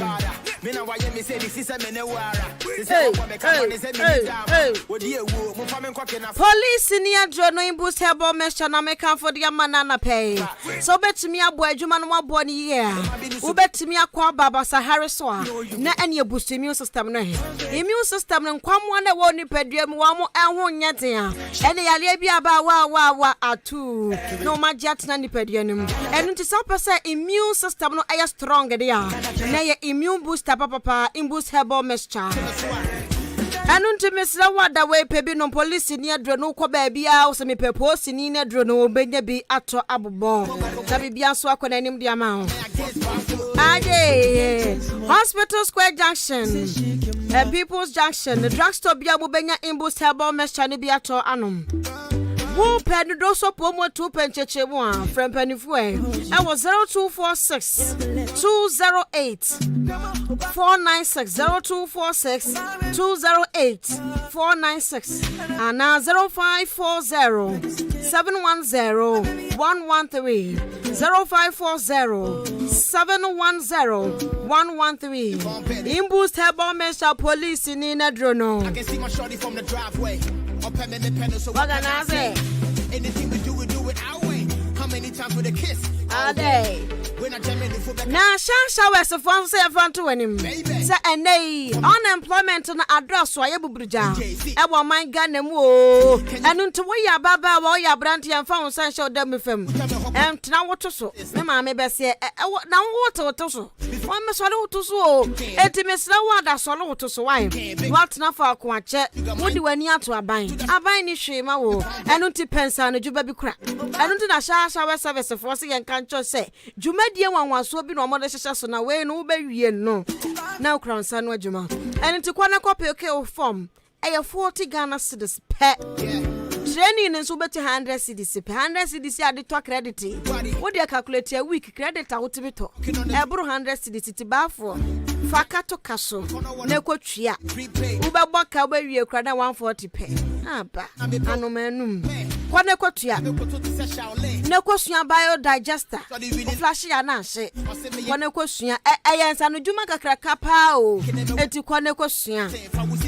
[SPEAKER 3] Police near Jono Imbus Herbal Mesha na meka for the manana pay. So bet me abo adwuma no abo ni year. Wo bet me akwa baba Sahara so na ene boost immune system no he. Immune system no kwamwa na wo ni padua mu wa mo ehwo nyete a. Ene yale bia ba wa atu. No magiat na ni padua nim. Enu nti so pese immune system no aya strong de ya. Na ye immune booster papa Imbus Herbal Mesha. Anunti mesra wada we pebi no police ni adro no ko ba bia o se me pepo ni na adro no benya bi ato abobo na bibia so akona nim dia ma ho aje Hospital Square Junction People's Junction the drugstore bia mo benya Imbus Herbal Mesha ni bi ato anom wo pen do so pomo 2 pencheche mu a frempanifu e was 0246 208 496 0246 208 496 and now 0540 710 113 0540 710-113. Imboost Herbal Mesha Police in Adrono.
[SPEAKER 5] I can see my shorty from the driveway. Anything we do it our way. How many times with a kiss?
[SPEAKER 3] All day. Now, showers of one say front to him. Say, and they unemployment on address. Why you buja? I want my gun and whoa. And until we are Baba, or your brandy and found sunshine them with him. And now what to so? Mamma, maybe say, now what to so? One must swallow to so. It may slow water swallow to so. What now for a quatch? What do any to a bind? A bind is shame, and until pence and a jubaby crack. And until a shower service of forcing and can't just say, Jumedia one was so be no more so now way no baby no. Now crown son Juma. And into Quana copy okay form. A 40 Ghana cedis pet. Training and so better 100 cedis. 100 cedis are the talk credit. What do you calculate a week credit out of it? Ebro 100 cedis to bar for. Fakato Castle. Neko Chia. Uba Baka where you crowd 140 pay. Ah, ba. Anomenum. Neko Chia. Neko Suya biodigester. Flashy anase. Neko Suya. Ayans and Adwuma kakra pao. Eti Neko Suya.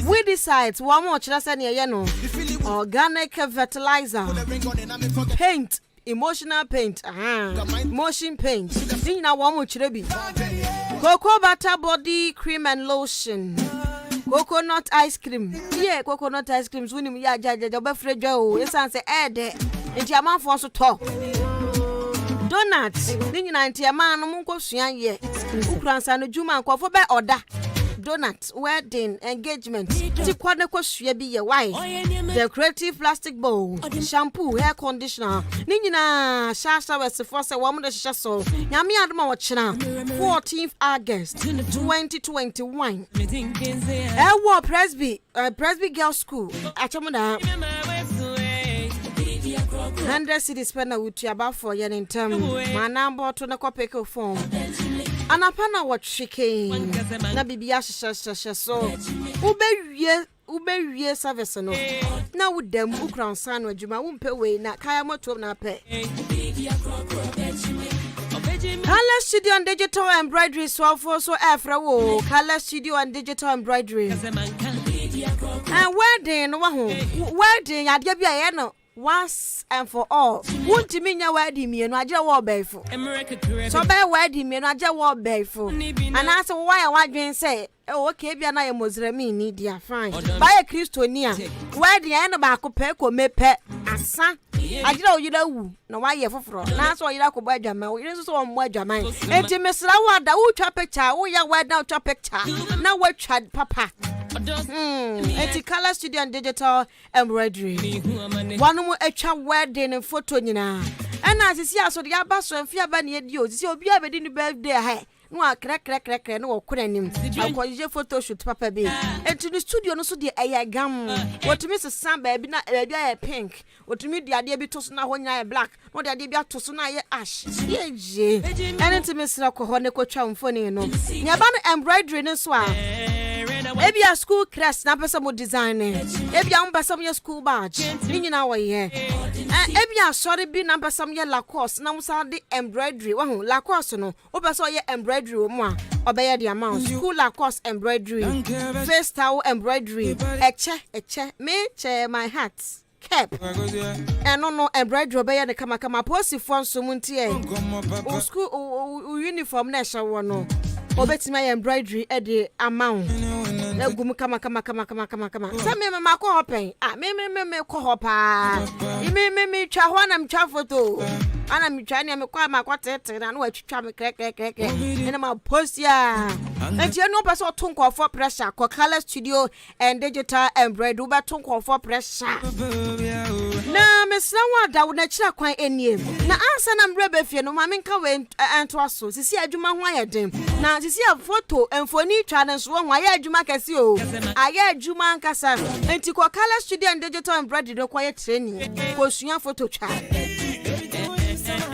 [SPEAKER 3] We decide one more chasa near yeno. Organic fertilizer. Paint. Emotional paint. Motion paint. Thing na one more chirebi. Cocoa butter body cream and lotion. Coconut ice cream. Yeah, coconut ice cream. Swing me ya jaja be frejo. Yes answer de. Enti ama for so to. Donuts. Thing na enti ama no munko suan ye. Ukransa no Adwuma nkofo be order. Donut, wedding, engagement. Tikwane ko sua bi ye why? Decorative plastic bowl, shampoo, hair conditioner. Ni nyina shasha we se force wo mo de hye so. Nyame adoma wo chena 14th August 2021. Ewo Presby Girls School. Achomoda 100 cedis spend with about 4 years in term. My number to na kopeko form. Anapana what shaking. Na bibia shasha so. Ube service no. Na with them ukran san Adwuma umpe we na kaya moto na pe. Color Studio and Digital Embroidery so afra wo. Color Studio and Digital Embroidery. And wedding wedding adye bia no. Once and for all. Won't you mean your wedding me and I just walk barefoot? So by wedding me and I just walk barefoot. And I said, why I want say, oh, okay, be an I Muslim need ya fine. By a Christonia. Wedding and a back of peco me pet as son. I know you know, no, why you for that's why you like buy Jama. You just want more Jama. And to Miss Lawa, the old picture, oh, yeah, why now picture? Now what child, Papa? It's Color Studio and Digital Embroidery. One more extra wedding and photo, you know. And as you see, I saw the Abaso and Fiabani at you. See, you'll be able to birthday. No, crack, no, couldn't him. I'll call you photo shoot, Papa B. And to the studio, no, so the AI gum. What to Mrs. Sam, baby, not a pink. What to me, the idea be tossed now when you're black. What the idea be to Sunaya ash. Yeah, and it's Miss Rocco Honeko Chow funny, no. Yaban embroidery and swam. Maybe a school crest, na person would design it. Maybe I'm by some your school badge. In our year. Maybe a sorry be number some year Lacoste. Now, the embroidery. Well, Lacoste no. Over so your embroidery more. Obey the amount. School Lacoste embroidery. Face towel embroidery. Eche. Me chair my hat. Cap. And no embroidery obey the kama post for Sumuntie. School uniform national one. Obeti my embroidery at the amount. Na gumu kama. Sa me ko hopen. Me ko hopa. Me twa ho na me twa photo. Ana me twa ne me kwa tete na no atwa me krek. Ena ma post ya. Enti no person to for pressure. Ko Color Studio and Digital Embroidery uba to for pressure. Na me sawa da na kira kwan enie. Na ansa na mrebe fie no ma me nka we anto aso. Sisi Adwuma ho ayedem. Na sisi a photo enfoni twa na so ho aye Adwuma kase o. Aye Adwuma nkasa. Enti ko Color Studio and Digital Embroidery no kwaye training. Ko sua photo twa.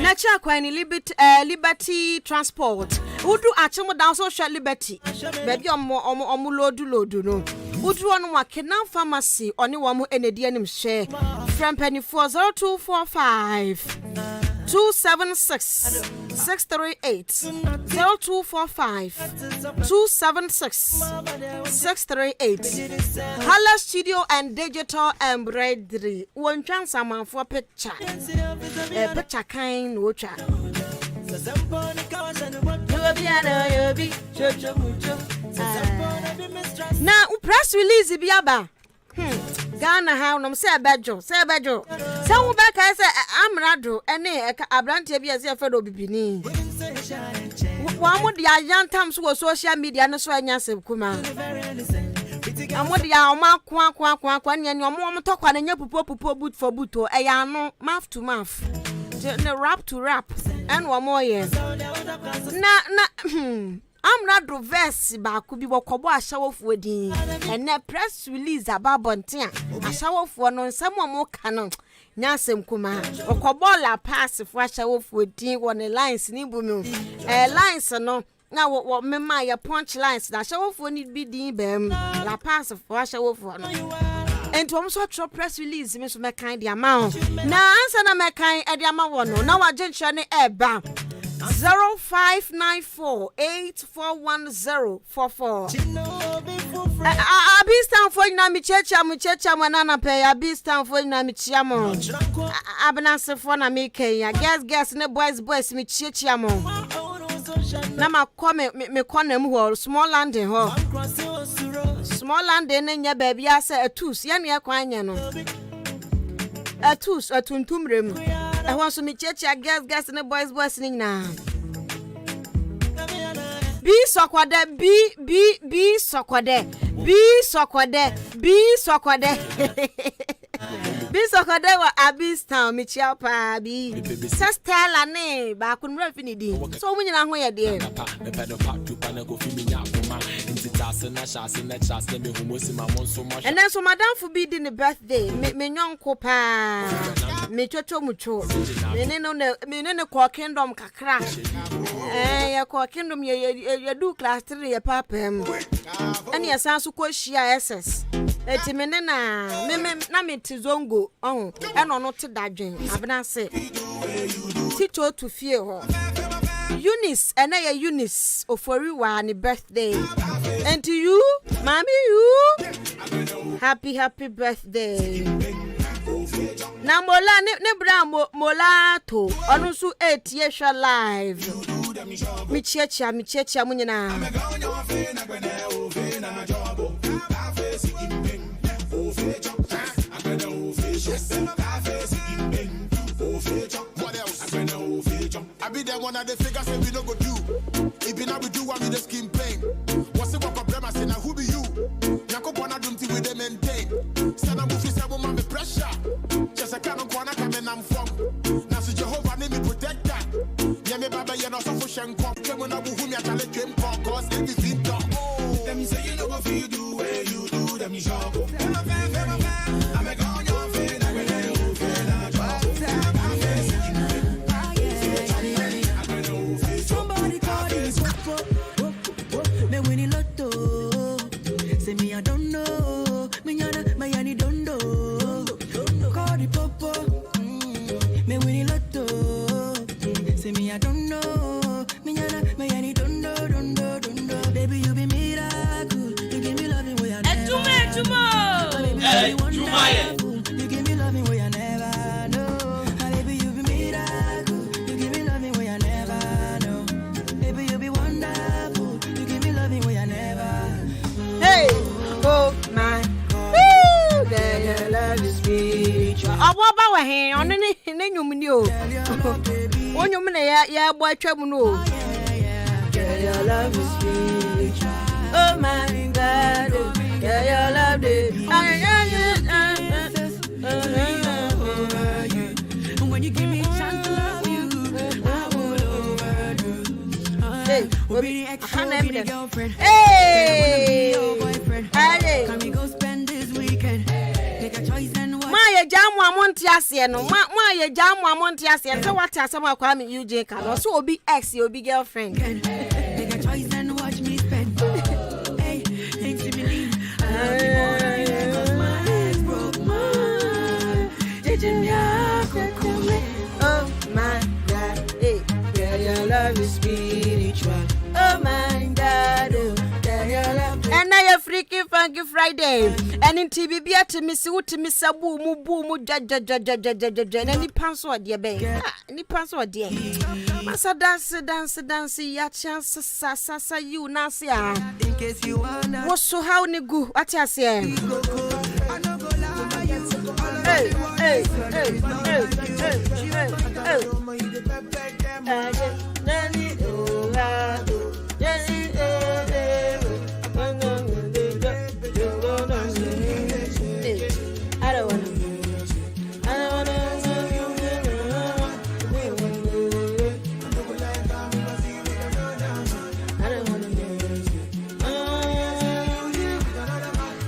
[SPEAKER 3] Na kira kwan ni Liberty Transport. Udu achemo down social Liberty. Baby omo lodu no. Udu onu wa Kenan Pharmacy oni wa mu enedi anim share. From penny 40245 276 638 0245 276 638. Color Studio and Digital Embroidery. One chance a man for picture. Picture kind watcher. Now, press release biaba. Ghana how no say bejo. Say who back I say Amrado ene abrante bia say fedo bibini. One more dia young times was social media no so anya sem kuma. Amodi ya oma kwa nya ni omo to kwa nya pupo boot for boot o e ya no mouth to mouth. The rap to rap and one more year. Na Amrado verse ba ku bi bokobo ashawofo din ene press release ababonten ashawofo no nsam mo ka nyasem kuma okobo la pass fo ashawofo din won lines ni bu mi lines no na wo mema ya punch lines na ashawofo ni bi din bem la pass fo ashawofo no enti wo so tro press release me so me kan dia ma na ansa na me kan e dia ma wo no na wa genhwe ne eba 0594841044. Abi stand for na mi checha manana pay abi stand for na mi chiamo. Abna se for na mi ke ya guess ne boys mi chiamo. Na ma come me konem ho small landing ho. Small landing nya baby ase atus ya ne kwan nya no. Atus atuntumrem. I want to meet ya guess and the boys ni na. Be sokwade. Be sokwade wa Abistown mi chia pa bi. Sestela ne ba kun refini di. So mun nyina ho ye de. And then so madam for be the birthday. Me nyonko pa. Me chocho mucho. Me ne ko kingdom kakra. Ya ko kingdom ye do class 3 ye papem. Ani ya sansu ko hia SS. Eti me na me tizongo oh eno no te dadwen abena se tito to fie ho Eunice ena ya Eunice oforiwa ni birthday and to you mommy you happy birthday na mola ne bra mola to onu su 8 years live mi checha munyina
[SPEAKER 14] I be there one of the figures say we no go do. If you not we do one with the skin pain. What's the work of them? I say now who be you? Yako bona dumti with them maintain. Stand up with yourself woman me pressure. Just a kind of corner coming I'm from. Now so Jehovah name me protector. Yeah me baba you know so for shenko. Come on abu humi atale dream for cause they be fit dog. Let me say you know what you do where you do them you shop. I'm a gone your face. Me I don't know, me yana, my yani don't know. Call the popo, me winnie lotto. Say me I don't know, me yana, my yani don't know. Baby you be miracle, you give me loving where I never. You give me loving where I never know. Baby you be miracle, you give me loving where I never know. Baby you be wonderful, you give me loving where I never.
[SPEAKER 3] Hey. Oh my woo girl your love is spiritual oba wa he on ne nyum ni o onyum ne ya bo atwam no girl your love is spiritual oh my god girl your love is
[SPEAKER 14] when you give me a chance to love you I will overdo. Hey we'll be the girlfriend.
[SPEAKER 3] Hey
[SPEAKER 14] can we go spend this weekend? Take a choice and watch.
[SPEAKER 3] My jamu amonti ase no. My jamu amonti ase. So what asema kwa me UJ ka. So obi ex, obi girlfriend.
[SPEAKER 14] Take a choice and watch me spend. Hey, ain't you believe? I love you more than you cause my ex broke my.
[SPEAKER 3] Oh my
[SPEAKER 7] spiritual. Oh my God,
[SPEAKER 3] and now you're freaky funky Friday. And in TV, be at Miss Wood, Miss Abu, Mubu, any password, dear baby. Any password, dear. Massa dance, ya chance, sasa, you, Nasia.
[SPEAKER 7] In case you wanna.
[SPEAKER 3] What's so how ni go? What you say? Hey.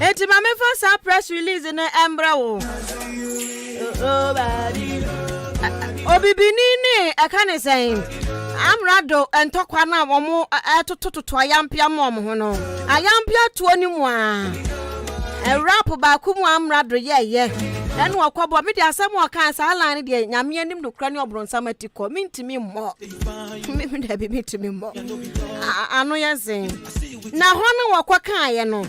[SPEAKER 3] Eti mame first press release in Embra wo. Obibinini akane say Amrado entokwa na omo etototo ayampia mom ho no. Ayampia to onimu a. E rap ba ku mu Amrado ye. Enu akwabo me de asem o kan sa line de nyame anim do kra ne obronsam atiko mintimi mo. Me de bi mitimi mo. Ano yesin. Na hono wakwa kan ye no.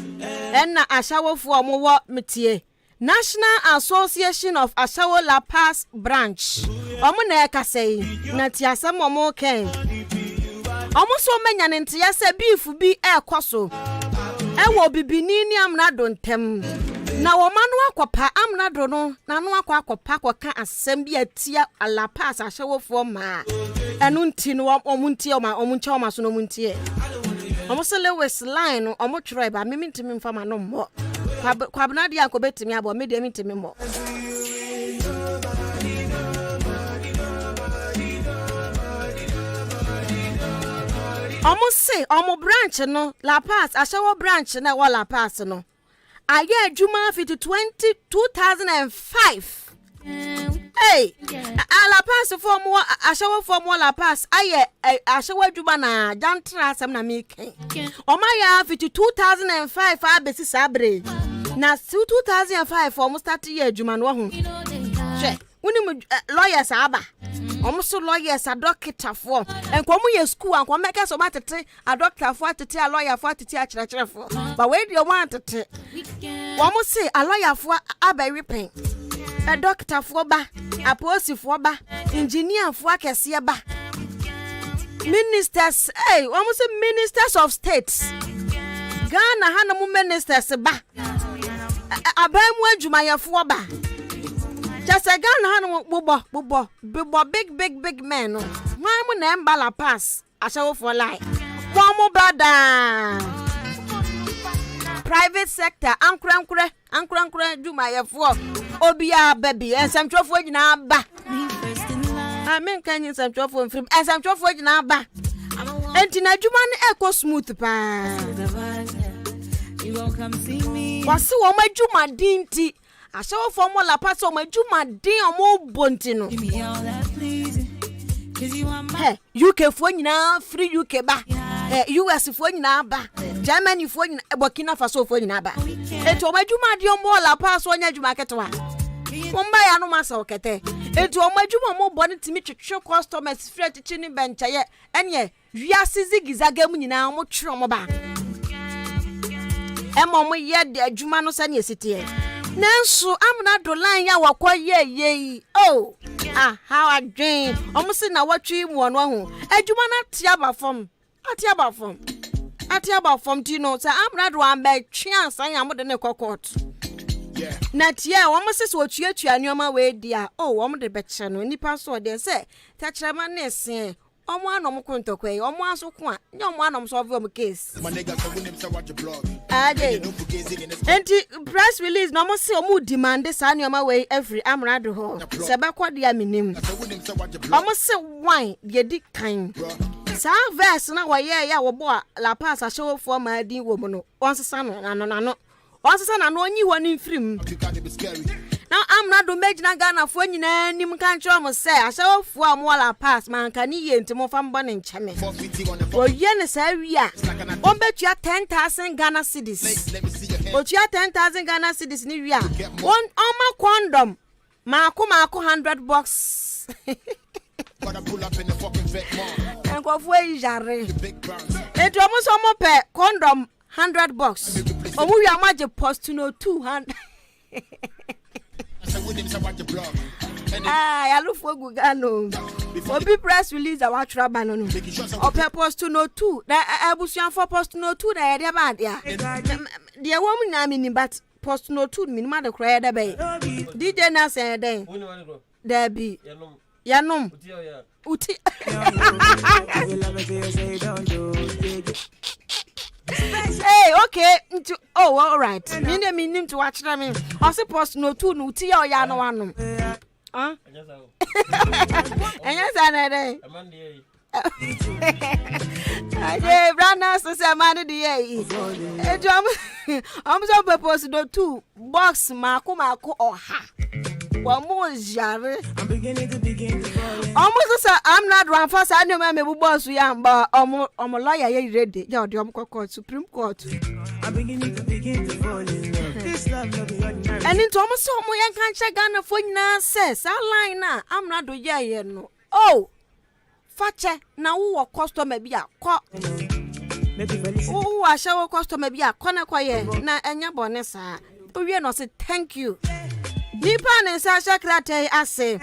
[SPEAKER 3] Enna ashawofo omo metie. National Association of Ashawo La Paz branch. Omo na ekasei na ti asem omo ken. Omo so menya ne ntia se beef bi ekoso. Ewo bibini ni Amrado ntem. Na wo manu akopa Amrado no na no akopa kwaka asem bi atia La Paz ashawofo ma. Enu nti no omo ntie omo nche omo so no ntie. Omo se Lewis line omo try ba me ntimi mfa ma no mo. Kwabna dia ko betimi abo me de ntimi mo. Omo se omo branch no La Paz Ashawo branch na wa La Paz no. Aye Adwuma fit 2005. Hey, La Paz for more Ashawo for more La Paz. Aye Ashawo Adwuma na jantra asem na me ken. Omaya fit 2005 abesi sabre. Na 2005 almost 30 years Adwuma no ho. Hwe, woni lawyers aba. Almost lawyers a doctor for. And come ye school and come make us about a doctor for to tell a lawyer for to tell a for. But where do you want to almost say a lawyer for a ripping. A doctor for ba, a post for ba, engineer for Kasiaba. Ministers, almost ministers of states. Ghana Hanamu ministers ba. A bam Jumaya for ba. Just a gun bubo, big man. Why mo na mbala pass? Ashawo for life. One more brother. Private sector, ankre do my for. Obia baby, and some trophy na ba. I mean can you some trophy film and some trophy na ba. And tina Adwuma echo smooth pa. You won't come see me. Wasi wo ma Adwuma dinti. Ashawo for more La Paz o ma Adwuma din omo bonti no. Hey, UK for nyina free UK ba. US for nyina ba. Germany for nyina Burkina Faso for nyina ba. Eto ma Adwuma din omo La Paz onya Adwuma ketwa. Mumba ya no masa okete. Eto omo Adwuma mo boni timi twetwe customers free tichini bencha ye. Enye wiase zigizaga mu nyina omo twere omo ba. Emo ye de Adwuma no sane esitie. Nanso Amrado line ya wakwa ye. Oh, how I dream. Almost na watchi mu ono ho. Adwuma na tiaba fom. Atiaba fom ti no say Amrado ambe twe ansan ya mo de ne court. Yeah. Na tia almost so tuatua nneoma we dia. Oh, omo de beche no nipa so de say tachrema na ese. Omo anom kontokwe, omo asoko a, nye omo anom solve omo case. My nigga so win him say watch your blog. Enti press release no mo say omo demand sa nneoma we every Amrado ho. Se be kwode aminim. Omo say wine de di kan. Sa verse na wo ye ya wo bo La Paz Ashawo for ma din wo mo no. Onsesa no no. Onsesa na no onyi ho ni mfirim. Now Amrado mejina Ghana fo nyina nim kan tro mo say Ashawo fo am La Paz man kan ye ntimo fa mbo ne ncheme. O ye ne sa wi a on betua 10,000 Ghana cedis. O tua 10,000 Ghana cedis ni wi a on ma condom ma ko $100. nkofo yi jare. Etu omo so mo pe condom $100. Omo wi amaje post no 200. Ah, ya look for Gugano. Obi press release a watch rabano no. Ope post no 2. Na abusuan for post no 2 na ya bad ya. The woman na me but post no 2 minima de cry da bay. DJ na say den. There be. Yanom. Uti. Hey, okay. Oh, all right. Meaning to watch them. I suppose no 2 no tea or ya no one. Huh? And yes, I know. Brandon so say man the I'm so purpose no 2 box mako oha. One more jare. I'm beginning to almost say I'm not run fast. I know me boss we am but I'm a lawyer you ready. Yeah, the court Supreme Court. I'm beginning to fall in love. This love no be ordinary. And into almost so mo yan kan check Ghana for na says line na I'm not do yeah no. Oh. Fache na wo customer bi akọ. Oh, ashawo customer bi akọ na kwaye na enya bone sa. Owie no say thank you. Nipa ne sa shakrate ase.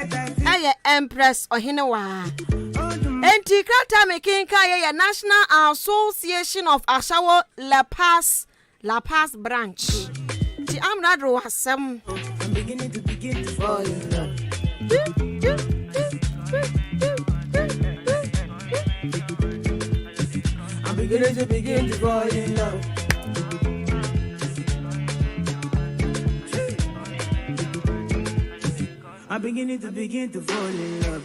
[SPEAKER 3] Aye Empress Ohinewa. Enti krata making kaya National Association of Ashawo La Paz branch. Ti amnadro asem. I'm beginning to fall in love. I'm beginning to fall in love. I'm beginning to fall in love.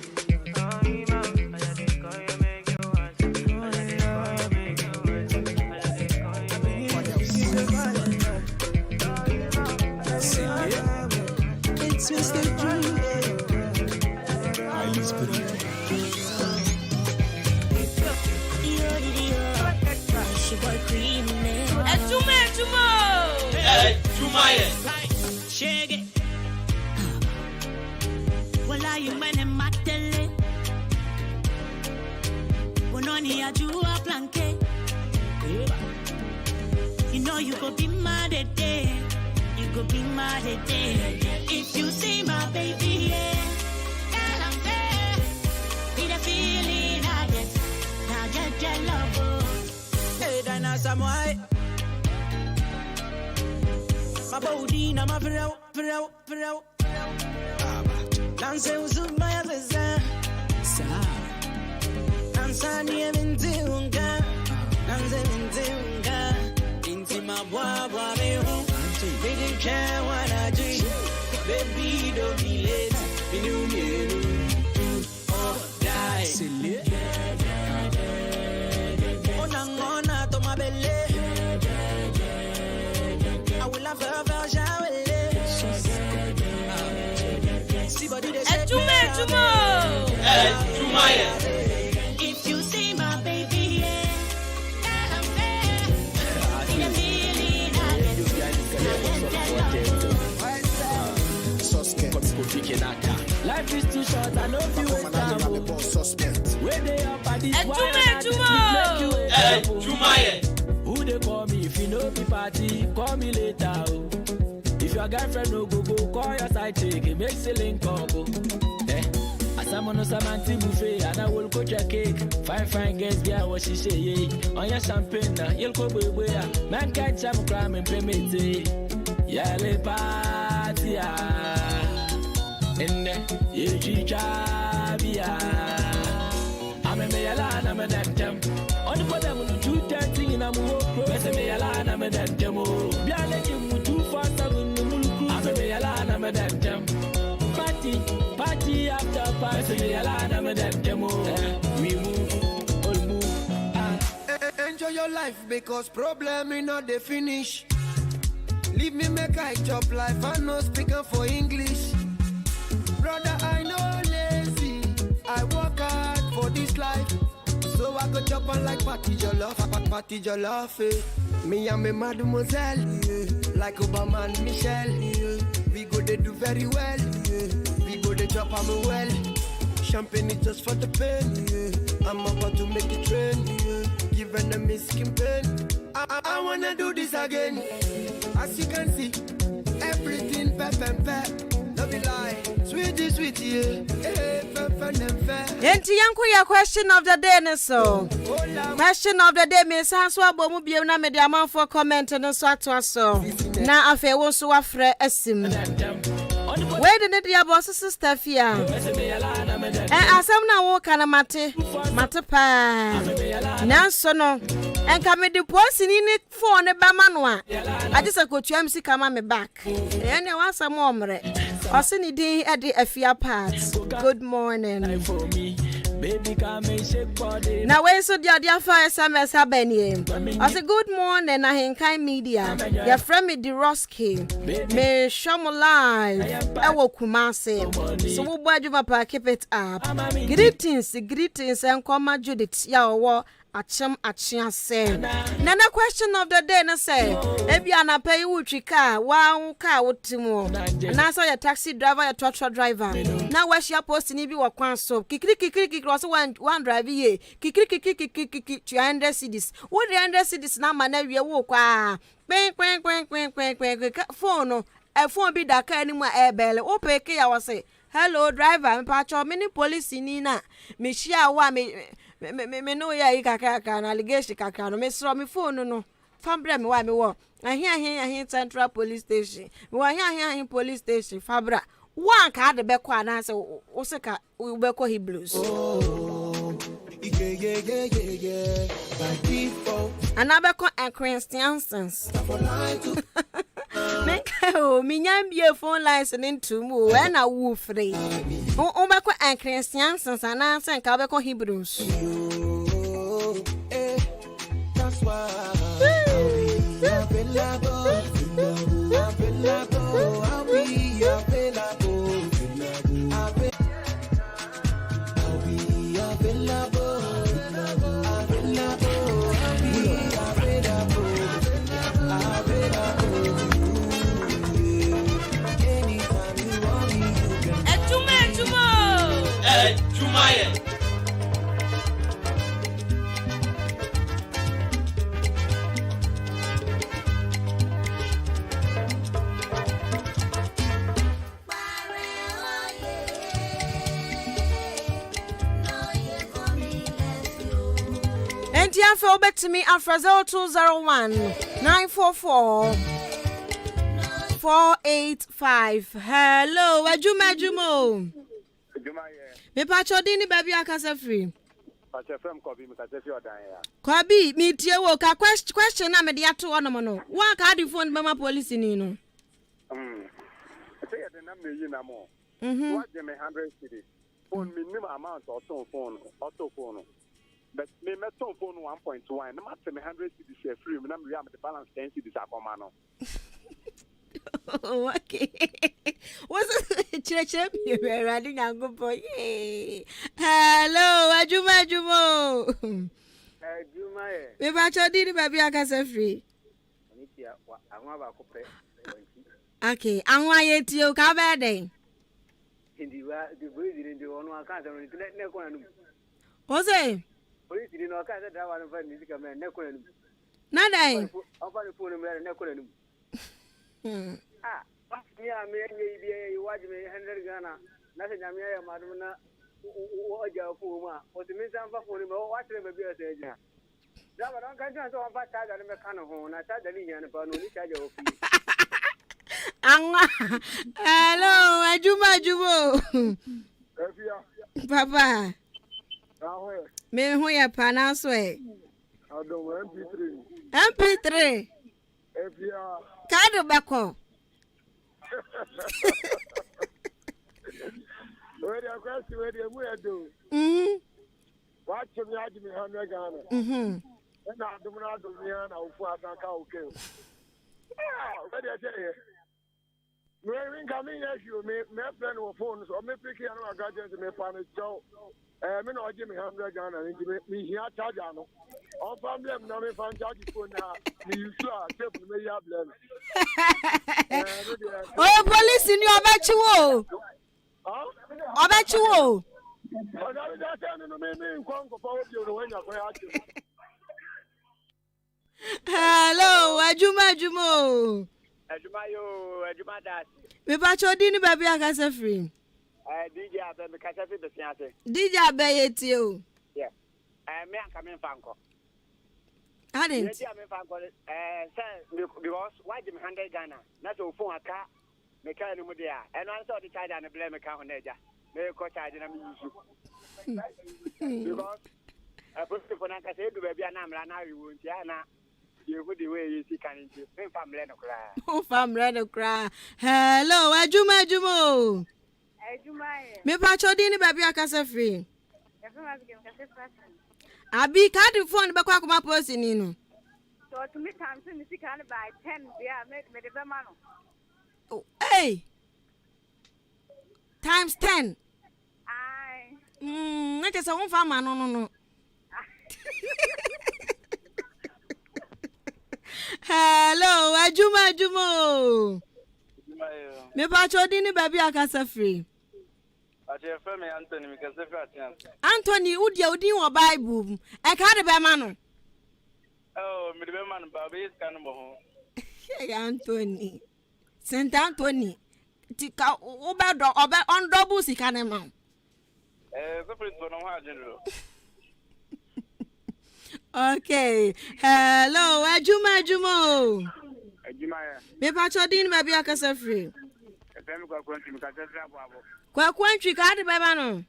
[SPEAKER 3] It's Mr. Dream. Shake it. Well, are you man and Matele? Bononi Adwuma planke. You know you go be mad at day. You go be mad at day. If you see my baby, yeah. And I'm there. Be the feeling I get. Now get love. Hey, Dana Samoy. My body, na my pro. Dance uzuma zeza sa Tanzania mintunga Dance mintunga Intima bwa mehu Baby can wanna do Baby don't be late Binu Oh die Ona to my belly I will have her if you see my baby, yeah, I'm there. In a feeling life is too short, I know if you wait down. Where they up at this who they call me if you know me party, call me later. If your girlfriend no go, call your side chick, it makes a link up. Someone knows Samanti buffet, and I will coach a cake. Fine, guess, yeah, what she say. On your champagne, you'll go away. Man can't jam crime and permit it. Yale party, and you jabia. I'm a mayalana, I'm a dantem. On the bottom of the 230 in a move, West Mayalana, I'm a dantem. Biala, you too fast, I'm a mayalana, I'm a dantem. Party after party, we move, all move. Enjoy your life because problem is not the finish. Leave me make I chop life, I no speaking for English. Brother, I know lazy, I work hard for this life. So I go chop on like party jollof, eh. Me and me mademoiselle, like Obama and Michelle. We go they do very well. We go the chop on me well.
[SPEAKER 15] Champagne is just for the pain, yeah. I'm about to make it rain, yeah. Give enemy skin pain. I wanna do this again. As you can see, everything pep. Love you like sweet, yeah.
[SPEAKER 3] Enti yanku ya question of the day ne so. Question of the day me sanso abomu biem na me de amanfo comment no so ato na afa wo so wafre asim. Where the net ya boss sister Afia. Asem na wo kana mate pa. Nanso no enka me de posi ni phone ba ma no a. Agisa kotua msi kama me back. Ene wa asem omre. Osini din edi Afia parts. Good morning. Baby, come and shake body. Now when so the fire SMS abeni. I say good morning na Henkai Media. Your friend me the Roski. Me shomo live. Ewo Kumase. So wo Adwuma pa keep it up. Greetings and come Judith. Ya wo achia say. Nana question of the day na say. Ebi anape you trika wa car wotimo. Na so your taxi driver your truck driver. Now where she post ni bi wo kwan so. Kikiri also one drive ye. Kikiri 200 cedis. What 100 cedis na ma na wie wo kwa. Phone no. E phone bi da ka animu ebele. O peke ya wo say. Hello driver, me pa cho mini police ni na. Me shia wa me no ya ikaka na allegation kaka no me sro me phone no fabra me wa me wo ahia central police station me wa ahia police station fabra one ka de be kwa na se wo se ka we be ko Hebrews by default anabeko and Christians make o minyam bie phone lines into mu when a wo free o be ko and Christians ana se ka be ko Hebrews that's why I'll be Feel back to me after 0201 944 485. Hello, Adwuma. Me pacho dini baby akasa free. Pacho from Kobi me kase fi odan ya. Kobi me tie wo ka question na me de ato ono mo no. Wa ka di phone be ma police ni no.
[SPEAKER 16] Say ya na me yi na mo. Wa je me 100 cedis. Phone minimum amount auto phone. But me phone 1.1. No matter me 100 cedis free. Me na me am the balance 10 cedis akoma no.
[SPEAKER 3] Oh, okay. What's it? Church, you're running and go boy. Hello, Adwuma. Me bacho didi baby akasa free. Okay, anwa yeti o ka be den.
[SPEAKER 16] Ndi wa the boy didn't do one account on ne ko anu.
[SPEAKER 3] Ose?
[SPEAKER 16] Police didn't know account that one for music man ne ko anu.
[SPEAKER 3] Na dai.
[SPEAKER 16] Ofa the phone me ne ko anu. Yeah, me you watch me 100 Ghana. Nothing I'm here, Madonna. What you for? What the means I'm for him? What the baby said. That I don't can't so fast as I'm a can of home. I said the Indian upon only charge of
[SPEAKER 3] hello, Adwuma. Papa. Me who ya pronounce way?
[SPEAKER 16] I don't
[SPEAKER 3] MP3.
[SPEAKER 16] Afia.
[SPEAKER 3] Kado bako.
[SPEAKER 16] Where the question where the we do. Watch me had me 100 Ghana. And I do not do me and I'll for Ataka okay. What do you say? When coming as you me friend or phones or me picking on gadgets me pan it so me no give me 100 Ghana and me here charge no. On family no me fan charge phone na me use tape me ya blame.
[SPEAKER 3] Oh police in your abachiwo. Abachiwo. Hello, Adwuma.
[SPEAKER 17] Adwuma yo, Adwuma that.
[SPEAKER 3] Me pa chodi ni baby akasa free.
[SPEAKER 17] DJ abe me kasa fi besiase.
[SPEAKER 3] DJ abe yeti o.
[SPEAKER 17] Yeah. Me an come fanko.
[SPEAKER 3] I didn't.
[SPEAKER 17] DJ me fanko because why Jim 100 Ghana. Na so phone aka me ka ni mu dia. And one so the charge and blame me ka honeja. Me ko charge na me use. Because I put for na kasa edu baby na amra na wi won tia na you go the way you see can into. Me family no cry.
[SPEAKER 3] Oh family no cry. Hello, Adwuma. Me pa chodi ni baby akasa free. Abi card phone be kwa kuma post ni no.
[SPEAKER 18] So to me time so me see can by 10 there me the be man.
[SPEAKER 3] Oh, hey. Times 10.
[SPEAKER 18] Aye.
[SPEAKER 3] Na just one farmer no. Hello, Adwuma. Me pa chodi ni baby akasa free.
[SPEAKER 19] Ati friend me Anthony me kase free ati.
[SPEAKER 3] Anthony udi wo Bible. E ka de be ma no.
[SPEAKER 19] Oh, me de be ma no ba be scan mo ho.
[SPEAKER 3] Hey Anthony. Saint Anthony. Ti ka o be do on double sika ne ma.
[SPEAKER 19] So free to no ha general.
[SPEAKER 3] Okay. Hello, Adwuma.
[SPEAKER 17] Adwuma ya.
[SPEAKER 3] Me pa chodin baby akasa free.
[SPEAKER 17] Efem kwa kwanti me kasa free abo.
[SPEAKER 3] Kwa kwantwi ka de beba no.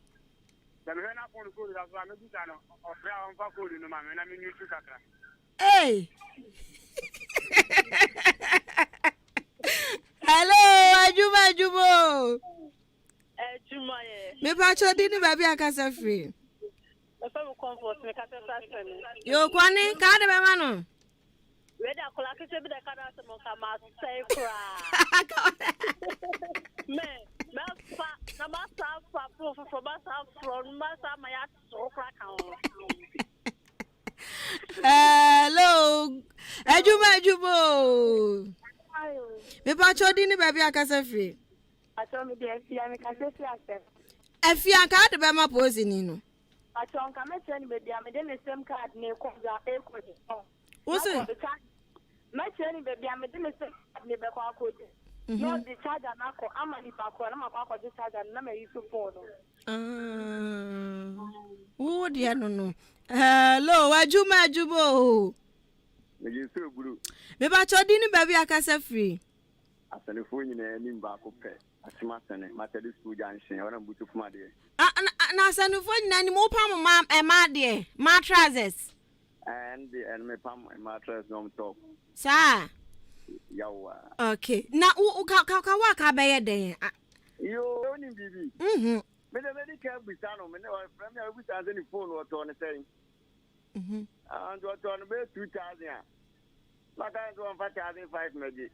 [SPEAKER 17] Dem he na phone ko da so me buta no. Ofra on fa ko no ma me na me nyu kakra.
[SPEAKER 3] Hey. Hello, Adwuma.
[SPEAKER 18] Adwuma ye.
[SPEAKER 3] Me pa chodin baby akasa free.
[SPEAKER 18] Efem comfort me kasa free.
[SPEAKER 3] Yo kwani ka de beba no.
[SPEAKER 18] We da kola kese bi da kada se mo ka ma say kra. Me na ma sa fa for ma sa from ma sa ma ya so kra kan.
[SPEAKER 3] Hello, Adwuma. Me pa chodi ni baby akasa free.
[SPEAKER 18] Acho me de Afia me kasa free asem.
[SPEAKER 3] Afia ka de be ma post ni no.
[SPEAKER 18] Acho nka me tell ni be dia me de ne same card ne ko za e ko de.
[SPEAKER 3] What's it?
[SPEAKER 18] My training baby, I'm a domestic neighbor. No, the charger, I'm a nipako, the charger, and I'm a use phone.
[SPEAKER 3] Oh, dear, no. Hello, Adwuma.
[SPEAKER 19] Me so blue.
[SPEAKER 3] Me ba chodini baby akasa free.
[SPEAKER 19] Asane phone ni na nim ba ko pe. Asima sane, matadi school junction, ora mbutu fuma de.
[SPEAKER 3] Na asane phone na ni mo pam ma de, mattresses.
[SPEAKER 19] And me pam mattress no top.
[SPEAKER 3] Sir.
[SPEAKER 19] Yawa.
[SPEAKER 3] Okay. Na ka wa ka be ye den.
[SPEAKER 19] Yo, oni bibi. Me de medical bisano, me no from me we stand any phone or to on say. And what on be 2000. Like I do on 5,005 maybe.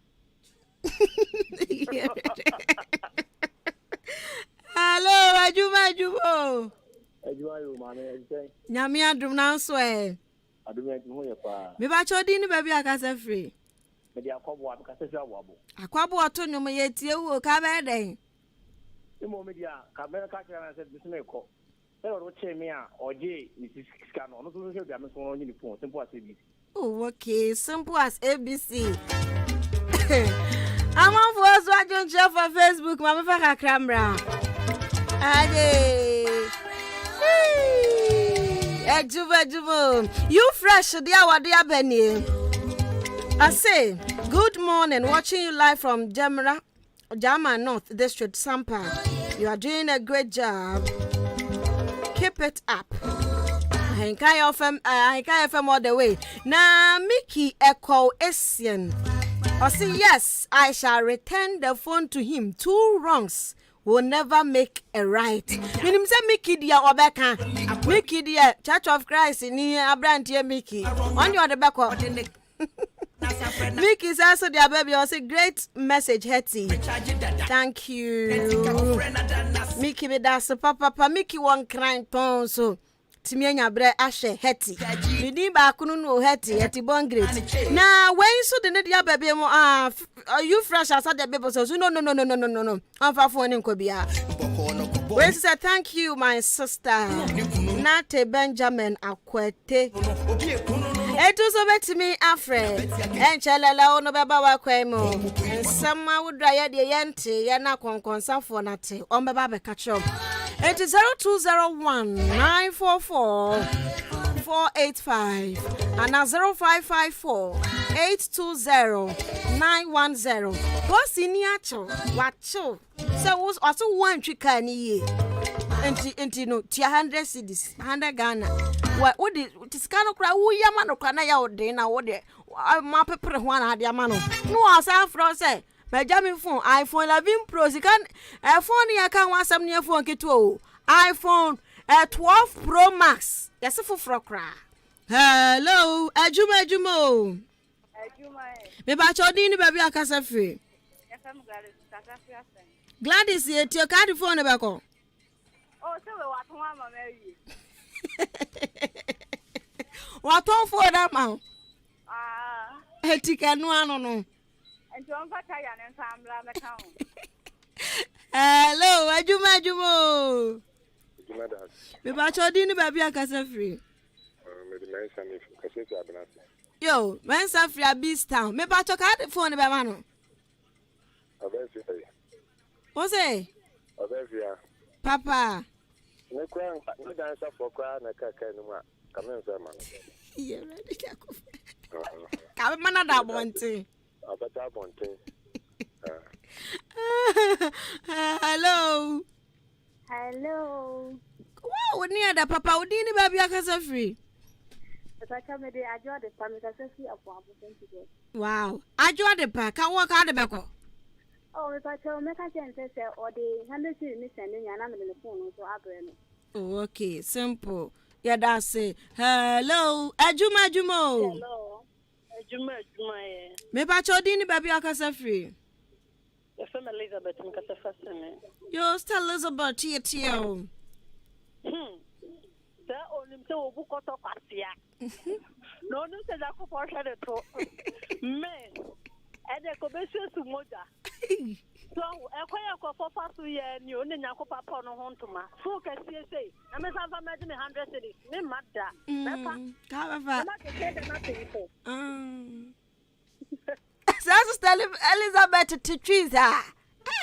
[SPEAKER 3] Hello, Adwuma.
[SPEAKER 19] Adwuma yo man, say.
[SPEAKER 3] Nyame adum na so e.
[SPEAKER 19] Adwuma ti ho ye pa.
[SPEAKER 3] Me ba chodi ni baby akasa free.
[SPEAKER 19] Me dia akwabo akasa free abo.
[SPEAKER 3] Akwabo oto nyom ye tie wo ka be den.
[SPEAKER 19] Imo me dia ka be ka kira na se bisme ko. E ro che me a oje ni sika no so so bia me so no ni phone simple as ABC.
[SPEAKER 3] Oh, okay, simple as ABC. I'm on for us watching share for Facebook, mama fa kakramra. Ade. Adwuma. You fresh dia wadia beni. I say, good morning, watching you live from Jama North District, Sampa. You are doing a great job. Keep it up. I can't FM all the way. Na Mickey Echo Asian. I say, yes, I shall return the phone to him. 2 wrongs will never make a right. Minim say Mickey dia obeka. Mickey dia Church of Christ ni abrantie Mickey. On your the back. Mickey says so their baby was a great message, Hetty. Thank you. Mickey me das papa Mickey one crying tone so Timianya bre ashe Hetty. Midi ba kunu no heti bon great. Na when so the dia baby mo are you fresh as the baby so no. Amfa phone nko bia. We say thank you my sister. Nate Benjamin Akwete. Etu so betimi afre. Enchelela ono beba wa kwemo. Nsama wudra ye de yente ye na konkonsafo nate. Ombeba be catch up. It is 0201 944 485 and 0554 820 910. What's in yacho? Wacho. So was also one trick any year. Enti no 200 cedis 100 Ghana. What would it scan cry? Who yamano crana ya odena what de ma pepper one had yamano. No, as I say. Benjamin phone iPhone 11 Pro. You can phone ya can want some near phone kitu. iPhone 12 Pro Max. Yes, for frokra. Hello, Adwuma. Me ba chodini baby akasa free. Gladys ye ti card phone e be ko.
[SPEAKER 18] Oh, so we wat one mama yi.
[SPEAKER 3] What on for that man?
[SPEAKER 18] Ah.
[SPEAKER 3] Etika no ano no.
[SPEAKER 18] And you want to ya na samla me kan.
[SPEAKER 3] Hello, Adwuma.
[SPEAKER 16] Madam.
[SPEAKER 3] Me ba chodini baby akasa free.
[SPEAKER 16] Me the man sani kasi ti abinasi.
[SPEAKER 3] Yo, when Safria Beast Town, me ba card phone be mano.
[SPEAKER 16] Abesi.
[SPEAKER 3] What's it?
[SPEAKER 16] Abesi.
[SPEAKER 3] Papa.
[SPEAKER 16] Me kwa me dansa for kwa na kaka no ma. Kamen se ma.
[SPEAKER 3] Yeah, ready to go. Ka be mana da bonte.
[SPEAKER 16] Abata bonte.
[SPEAKER 3] Hello.
[SPEAKER 18] Hello.
[SPEAKER 3] Wow, near the papa udini baby akasa free. Wow. Ajwa de pa ka wo ka de beko.
[SPEAKER 18] Oh, me pa tell me ka sense say or the 100 ni sending ya na me the phone so abre no.
[SPEAKER 3] Oh, okay, simple. Yeah, that's it. Hello, Adwuma.
[SPEAKER 18] Hello. Adwuma ye.
[SPEAKER 3] Me pa chodini baby akasa free.
[SPEAKER 18] Your family Elizabeth me kasa first me.
[SPEAKER 3] Yo, still Elizabeth tio.
[SPEAKER 18] Sa onim se obu koto kwasia. No se da ko portion de to. Me. Ede ko be su moja. So ekwaya ko fofa su ye ni oni nyako papa no hontuma. So ka sie na me san fa me 100 cedis. Me madda. Me
[SPEAKER 3] Ka ba fa.
[SPEAKER 18] Na ke de na te ko.
[SPEAKER 3] Tell Elizabeth to trees her.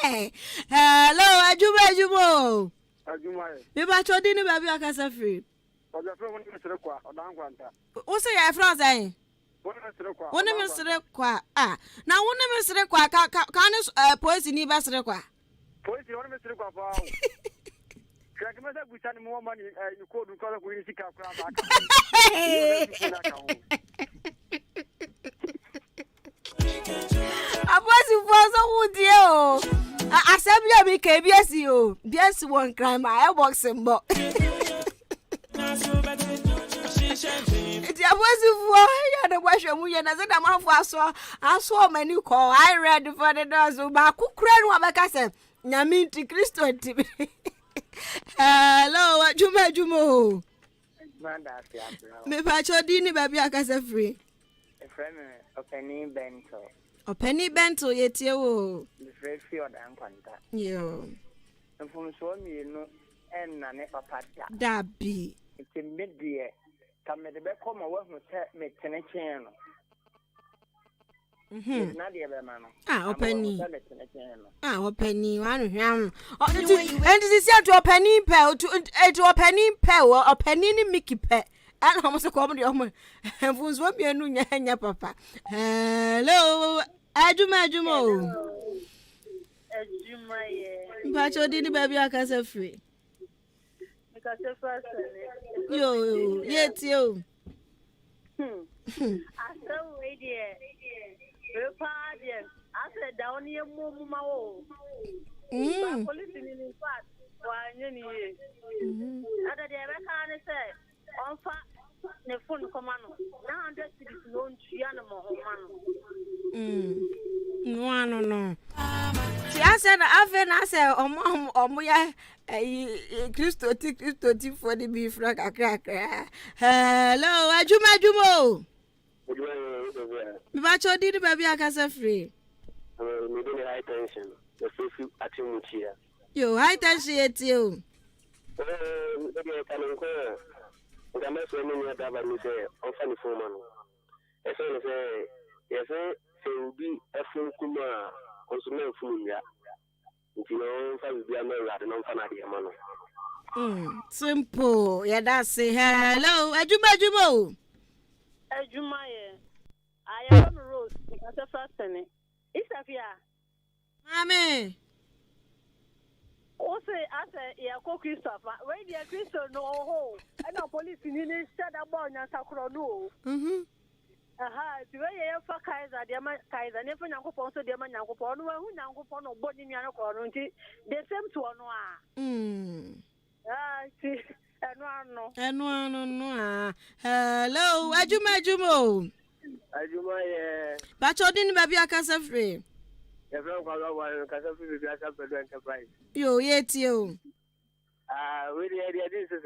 [SPEAKER 3] Hey. Hello, Adwuma. Me ba chodini baby akasa free. What's your friend? One Mr. Qua. Ah, now one Mr. Qua can poison ni basre kwa.
[SPEAKER 19] Poison one Mr. Qua. Krakimasa buchani more money you call to call we see ka
[SPEAKER 3] Abosi fozo wudie asabia bi KBS o. BS one crime I boxing bo. Iti abosi fo ya de bwahwe mu ye na se da manfo aso mani call I read for the doors ba kukura no abeka se nyame nti Kristo nti. Hello, Adwuma.
[SPEAKER 19] Manda Afia Ampofowaa.
[SPEAKER 3] Me pa chodini baby akasa free.
[SPEAKER 19] A friend Openi Bento.
[SPEAKER 3] Openi Bento yetie wo.
[SPEAKER 19] The friend field and kwanta.
[SPEAKER 3] Yo.
[SPEAKER 19] From so me no en na ne papa
[SPEAKER 3] da bi.
[SPEAKER 19] It's midday. Come me the be come away from me tenechen no.
[SPEAKER 3] Openi. Openi wan hwam. And this is to Openi pe to Openi pe Openi ni Mickey pe. And how much a comedy of my phones won't be a new papa. Hello, Adwuma. But you did baby akasa free.
[SPEAKER 18] Because the first
[SPEAKER 3] yo, yet you.
[SPEAKER 18] I saw radio. I said down here mama. Police in fact, why any other day I can't say on ne phone koma no na 100 cities no ntua no mo homa no
[SPEAKER 3] no ti ase na afa na ase omo ya Kristo ti for the be fra kakra hello Adwuma me ba chodi ni baby akasa free
[SPEAKER 20] me dey high tension the social activity
[SPEAKER 3] yo high tension etio
[SPEAKER 20] okay kanko ngamba so ni ya baba ni say on fa ni phone man e say yes say ubi afun kuma consumer phone ya ntino fa bi amara de no fa na de ma no
[SPEAKER 3] simple yeah that say hello Adwuma
[SPEAKER 18] ye I am Rose as a first name it's Afia
[SPEAKER 3] mami
[SPEAKER 18] o say as ya ko Christopher where the Christo no ho and the police ni said about nya sakro no aha ti we ye fa Kaiser de ma Kaiser ne fa Nyankopon so de ma Nyankopon no hu Nyankopon no bodi ni an ko no nti the same to no ti eno
[SPEAKER 3] no hello Adwuma
[SPEAKER 20] ye
[SPEAKER 3] ba chodi ni baby akasa free
[SPEAKER 20] e fra kwa wa kasa free bi asa pedo enterprise
[SPEAKER 3] yo yeti o
[SPEAKER 20] we dey this is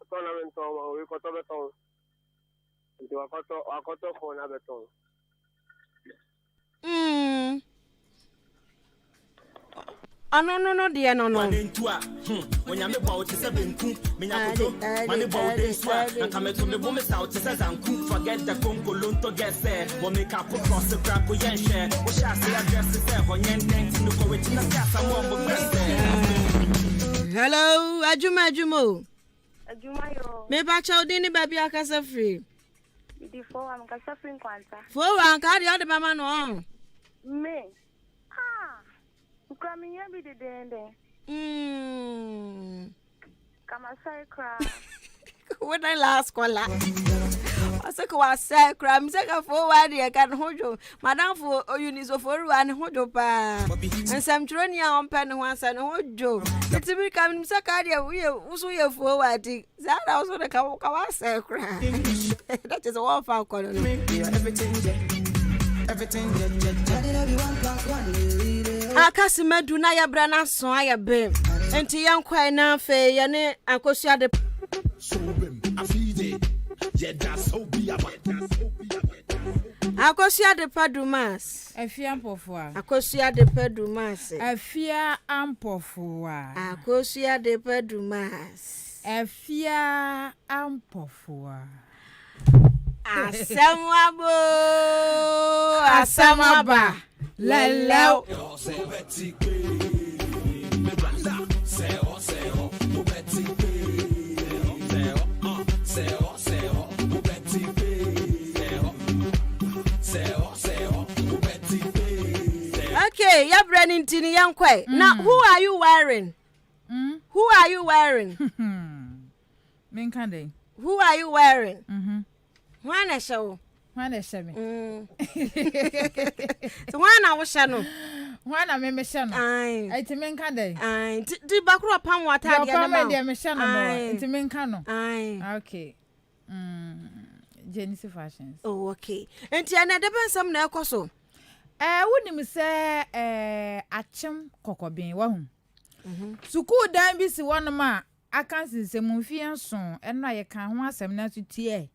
[SPEAKER 20] tournament we ko to beton nti wakoto phone na beton
[SPEAKER 3] no dear no
[SPEAKER 1] onyame ba o tese benku menya koto mane ba o dey swa na kameto me bo me sa o tese zanku forget the congo lonto get say wo make up cross the crack o yen share wo sha say address say ho yen tent no ko wetin na kasa mo bo press
[SPEAKER 3] hello Adwuma
[SPEAKER 18] yo
[SPEAKER 3] me ba chodi ni baby akasa free
[SPEAKER 18] di fo am kasa free kwanta
[SPEAKER 3] fo an ka di ode mama no
[SPEAKER 18] me Kami ya bi de dende. Kama sai kra.
[SPEAKER 3] When I last call la. Asaka wa sai kra, mi saka fo wa de kan hojo. Madam fo oyuniso fo ruwa ne hojo pa. Ensam troni a on pen ho ansa ne hojo. Itibi kam mi saka de uso ye fo wa di. Zara also de ka wa sai kra. That is one for call no. Everything Akasimadu na ya bra na so ayabe enti yankwai na fe ye ne akosua de akosua de padumas
[SPEAKER 21] Afia Ampofowaa
[SPEAKER 3] akosua de padumas
[SPEAKER 21] Afia Ampofowaa
[SPEAKER 3] akosua de padumas
[SPEAKER 21] Afia Ampofowaa
[SPEAKER 3] asamaba lelew okay ya branding tini yankwe now who are you wearing who are you wearing
[SPEAKER 21] Minkande
[SPEAKER 3] who are you wearing Wana show.
[SPEAKER 21] Wana shame.
[SPEAKER 3] So wana wo sha no.
[SPEAKER 21] Wana me sha no. Ai ti men kan dai.
[SPEAKER 3] Ai ti bakro pam wata dia na ma.
[SPEAKER 21] Dia me sha no mo. Ti men kan no.
[SPEAKER 3] Ai.
[SPEAKER 21] Okay. Genesis fashions.
[SPEAKER 3] Oh okay. Enti ana de ben sam na ekoso.
[SPEAKER 21] Wonim se achem kokobin wa hu. Suku dan bi si wono ma aka nsensem mfie nso eno aye kan ho asem na tutie.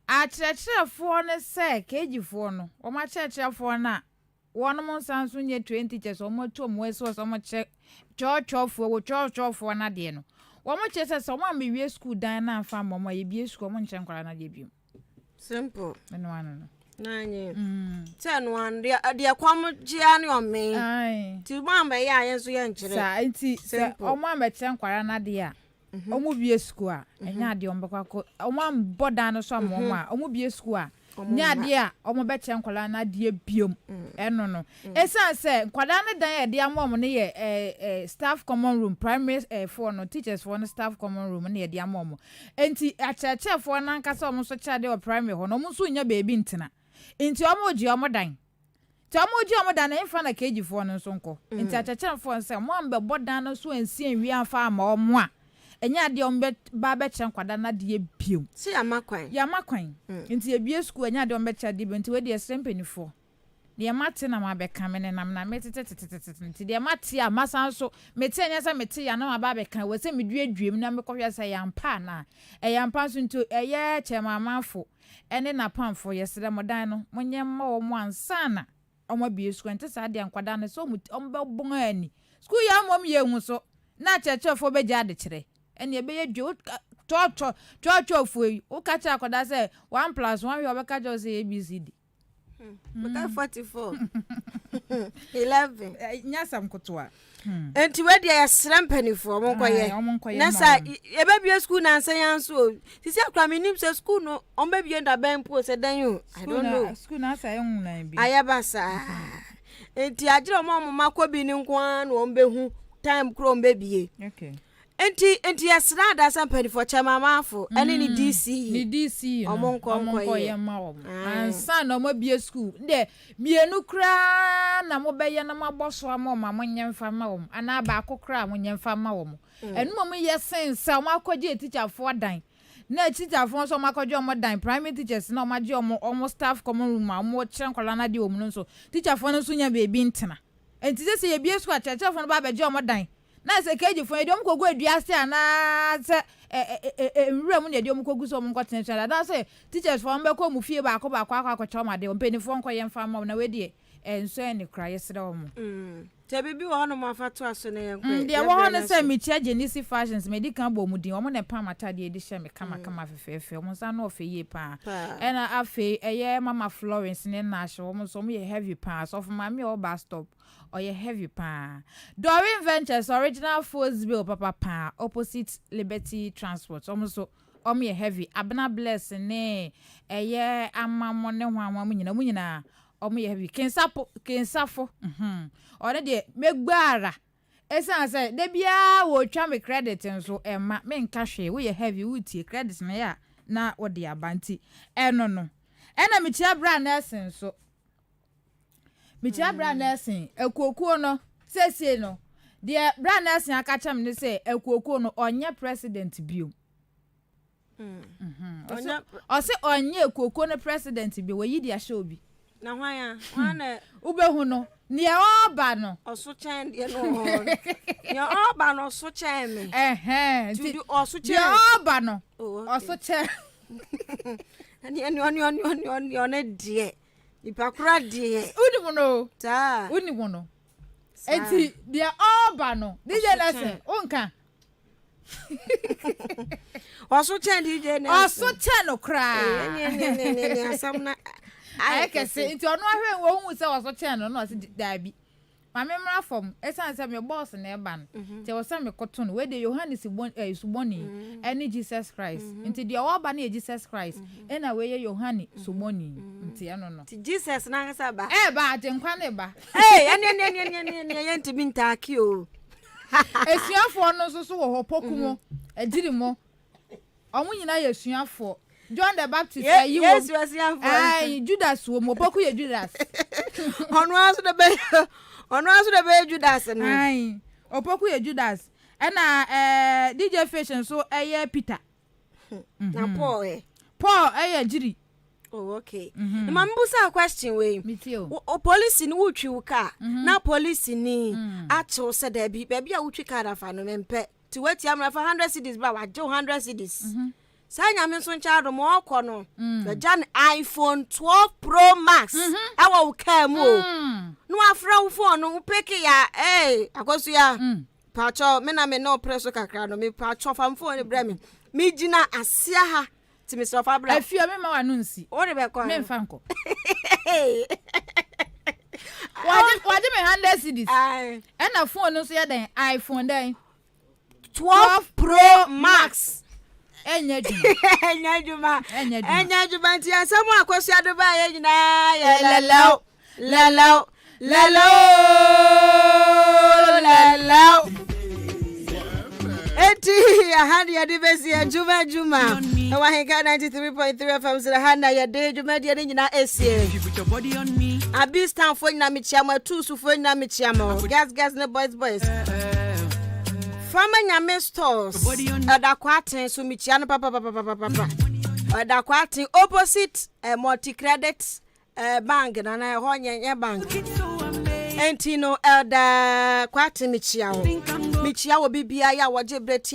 [SPEAKER 21] Akyerɛkyerɛfoɔ ne sɛ kegifoɔ no wɔn akyerɛkyerɛfoɔ na wɔn mo nsanso nye 20 teachers wɔn ato mo ɛso wɔn kyɛ kyɔɔkyɔɔfoɔ wɔ kyɔɔkyɔɔfoɔ na deɛ no wɔn kyerɛ sɛ wɔn amewie school dan na afa mo mo yɛbie school wɔn nkyɛn kwara na deɛ bio
[SPEAKER 3] simple
[SPEAKER 21] ɛno ano no
[SPEAKER 3] nanye sɛ no an deɛ kwam gyia ne ɔme ti mo ambɛyɛ a yɛn so yɛ nkyerɛ
[SPEAKER 21] saa nti sɛ wɔn ambɛkyɛn kwara na deɛ a omu bie school a enya ade ombekwa omu amboda no so amom a omu bie school a nya ade a omu beche nkwala na ade biom eno no esan se nkwala ne dan e de amom ne ye staff common room primary for no teachers for no staff common room ne ye de amom enti acheche for na nkasa omu so cha de o primary ho no omu so nya baby ntina enti omu oji omu dan ti omu oji omu dan na infa na keji for no so nko enti acheche for se mo ambe boda no so ansi anwi afa ama omu a enya de ombe ba be kye nkwada na de biom
[SPEAKER 3] si yamakwan
[SPEAKER 21] nti ebie school enya de ombe kye de biom nti we de esrempenifo de mate na ma be kan me nam na metete nti de mate a masan so mete enya se mete ya na ma ba be kan we se meduaduem na me kohwe se yampa na yampa so nti eye kye mamafo ene na pamfo yesere modan no monye ma wo mo ansana omo bie school nti sa de nkwada no so ombe bon ani school ya mom ye hu so na chechefo be ja de kire ene be ye dwo cho fuyi o ka cha akoda say 1 + 1 we obeka jo say ABCD
[SPEAKER 3] Baka 44 11
[SPEAKER 21] nyasam kotoa
[SPEAKER 3] enti we dia yesrempanifo monkoye na sa ebe bia school na ansan yanso sisi akra menim say school no ombe bia nda ben po se dan you I don't know
[SPEAKER 21] school na sa yun na bi
[SPEAKER 3] ayabasa enti agire mo makọ bi ni nko na ombe hu time kro ombe bie
[SPEAKER 21] okay
[SPEAKER 3] enti yesra da sampanifo chamamafo ene ni DC
[SPEAKER 21] omonko ye mawo ansa na mo bie school de bienu kra na mo beye na maboso ama ma nyemfa mawo ana ba akokra mo nyemfa mawo enu mo ye sense o makoje teacher for dan na teacher for so makoje o dan primary teachers na o maje o staff common room mo kire nkola na de o mu so teacher for no so nya be bi ntena enti se ye bie school teacher for no ba beje o dan na se keji fun edom kogu aduase ana se nwura mu ne edom kogu so mu nkotene twa da se teachers for mbe ko mu fie ba akwa chauma de ompenifo nko yemfa ma na we de enso ene kra yesere wo mu
[SPEAKER 3] te bibi wo hono mafato aso ne yenkwe
[SPEAKER 21] de wo hono se mi chia Genesi fashions medical bo mu din wo ne pa mata de edi hye me kama fefefe wo sa na ofeye pa ena afe eye mama Florence ne na hye wo so mu ye heavy pa so for mama o bus stop or ye heavy pa Doreen Ventures original Fosbill papa opposite Liberty Transport so ye heavy Abna Bless ne eye amamo ne hwanwa mu nyina ye heavy kensafo ore de megbara esan say de bia wo twa me credit nso emma me nka hwe wo ye heavy wo tie credit na ya na wo de abanti eno no ena me chia bra na esen so Michia Branderson ekuokuo no sese no de Branderson aka cham ne se ekuokuo no onye president bio o se onye ekuokuo no president bio we yidi ahye obi
[SPEAKER 3] na hwana
[SPEAKER 21] ubehu no ne oba no
[SPEAKER 3] oso chen de no ne oba no oso chen me
[SPEAKER 21] ti
[SPEAKER 3] oso chen
[SPEAKER 21] ne oba no oso chen
[SPEAKER 3] oni de ipakura die
[SPEAKER 21] unimuno
[SPEAKER 3] ta
[SPEAKER 21] unimuno enti dia oba no DJ Nelson onka
[SPEAKER 3] oso chen DJ Nelson
[SPEAKER 21] oso chen no kra
[SPEAKER 3] ne asamna
[SPEAKER 21] ayekese enti ono ahwe wo hu se oso chen no no se dabi mame mra fom esan se me boss na eba no te wo se me koton we de Yohanes Suboni ene Jesus Christ nti de oba na Jesus Christ ena we ye Yohanes Suboni nti eno no
[SPEAKER 3] ti Jesus na ngasa ba
[SPEAKER 21] ba te nkwa ne ba
[SPEAKER 3] ene ye nti bintaki o
[SPEAKER 21] esuafo no so wo hopokumo agiri mo omo nyina ye esuafo John the Baptist
[SPEAKER 3] yi wo Yesu esuafo
[SPEAKER 21] Judas wo mo poku ye Judas
[SPEAKER 3] ono aso de be Judas no
[SPEAKER 21] opoku ye Judas ena DJ Fashion so eye Peter
[SPEAKER 3] na Paul
[SPEAKER 21] eye jiri
[SPEAKER 3] okay ma mbusa question we o police ni wutwi wuka na police ni acho se da bi a wutwi car fa no mempe ti wati amra fa 100 cedis ba wa 100 cedis Sanya me so nchaado mo okọ no the Jan iPhone 12 Pro Max awa uka mu no afra wo phone no peke ya akoso ya pacho me na me no presso kakra no me pacho fam phone bra me gina asia ha ti me so fa bra
[SPEAKER 21] afia me ma wa no nsi
[SPEAKER 3] o de be ko
[SPEAKER 21] me mfa nko wadi me 100 cedis e na phone no so ya den iPhone den
[SPEAKER 3] 12 Pro Max
[SPEAKER 21] enya juma
[SPEAKER 3] nti asamu akosu adoba ye nyina ye lelo eti ahadi ya divesi ya juma wa heka 93.3 FM zira hana ya de juma de nyina esie abi stanfo nyina michiamo atu sufo nyina michiamo gas ne boys Farmer Nyame stores. Adakwaten so michiano papa. Adakwaten opposite multi-credit bank na na ho nye bank. Entino elda kwaten michiawo bibia ya woje breti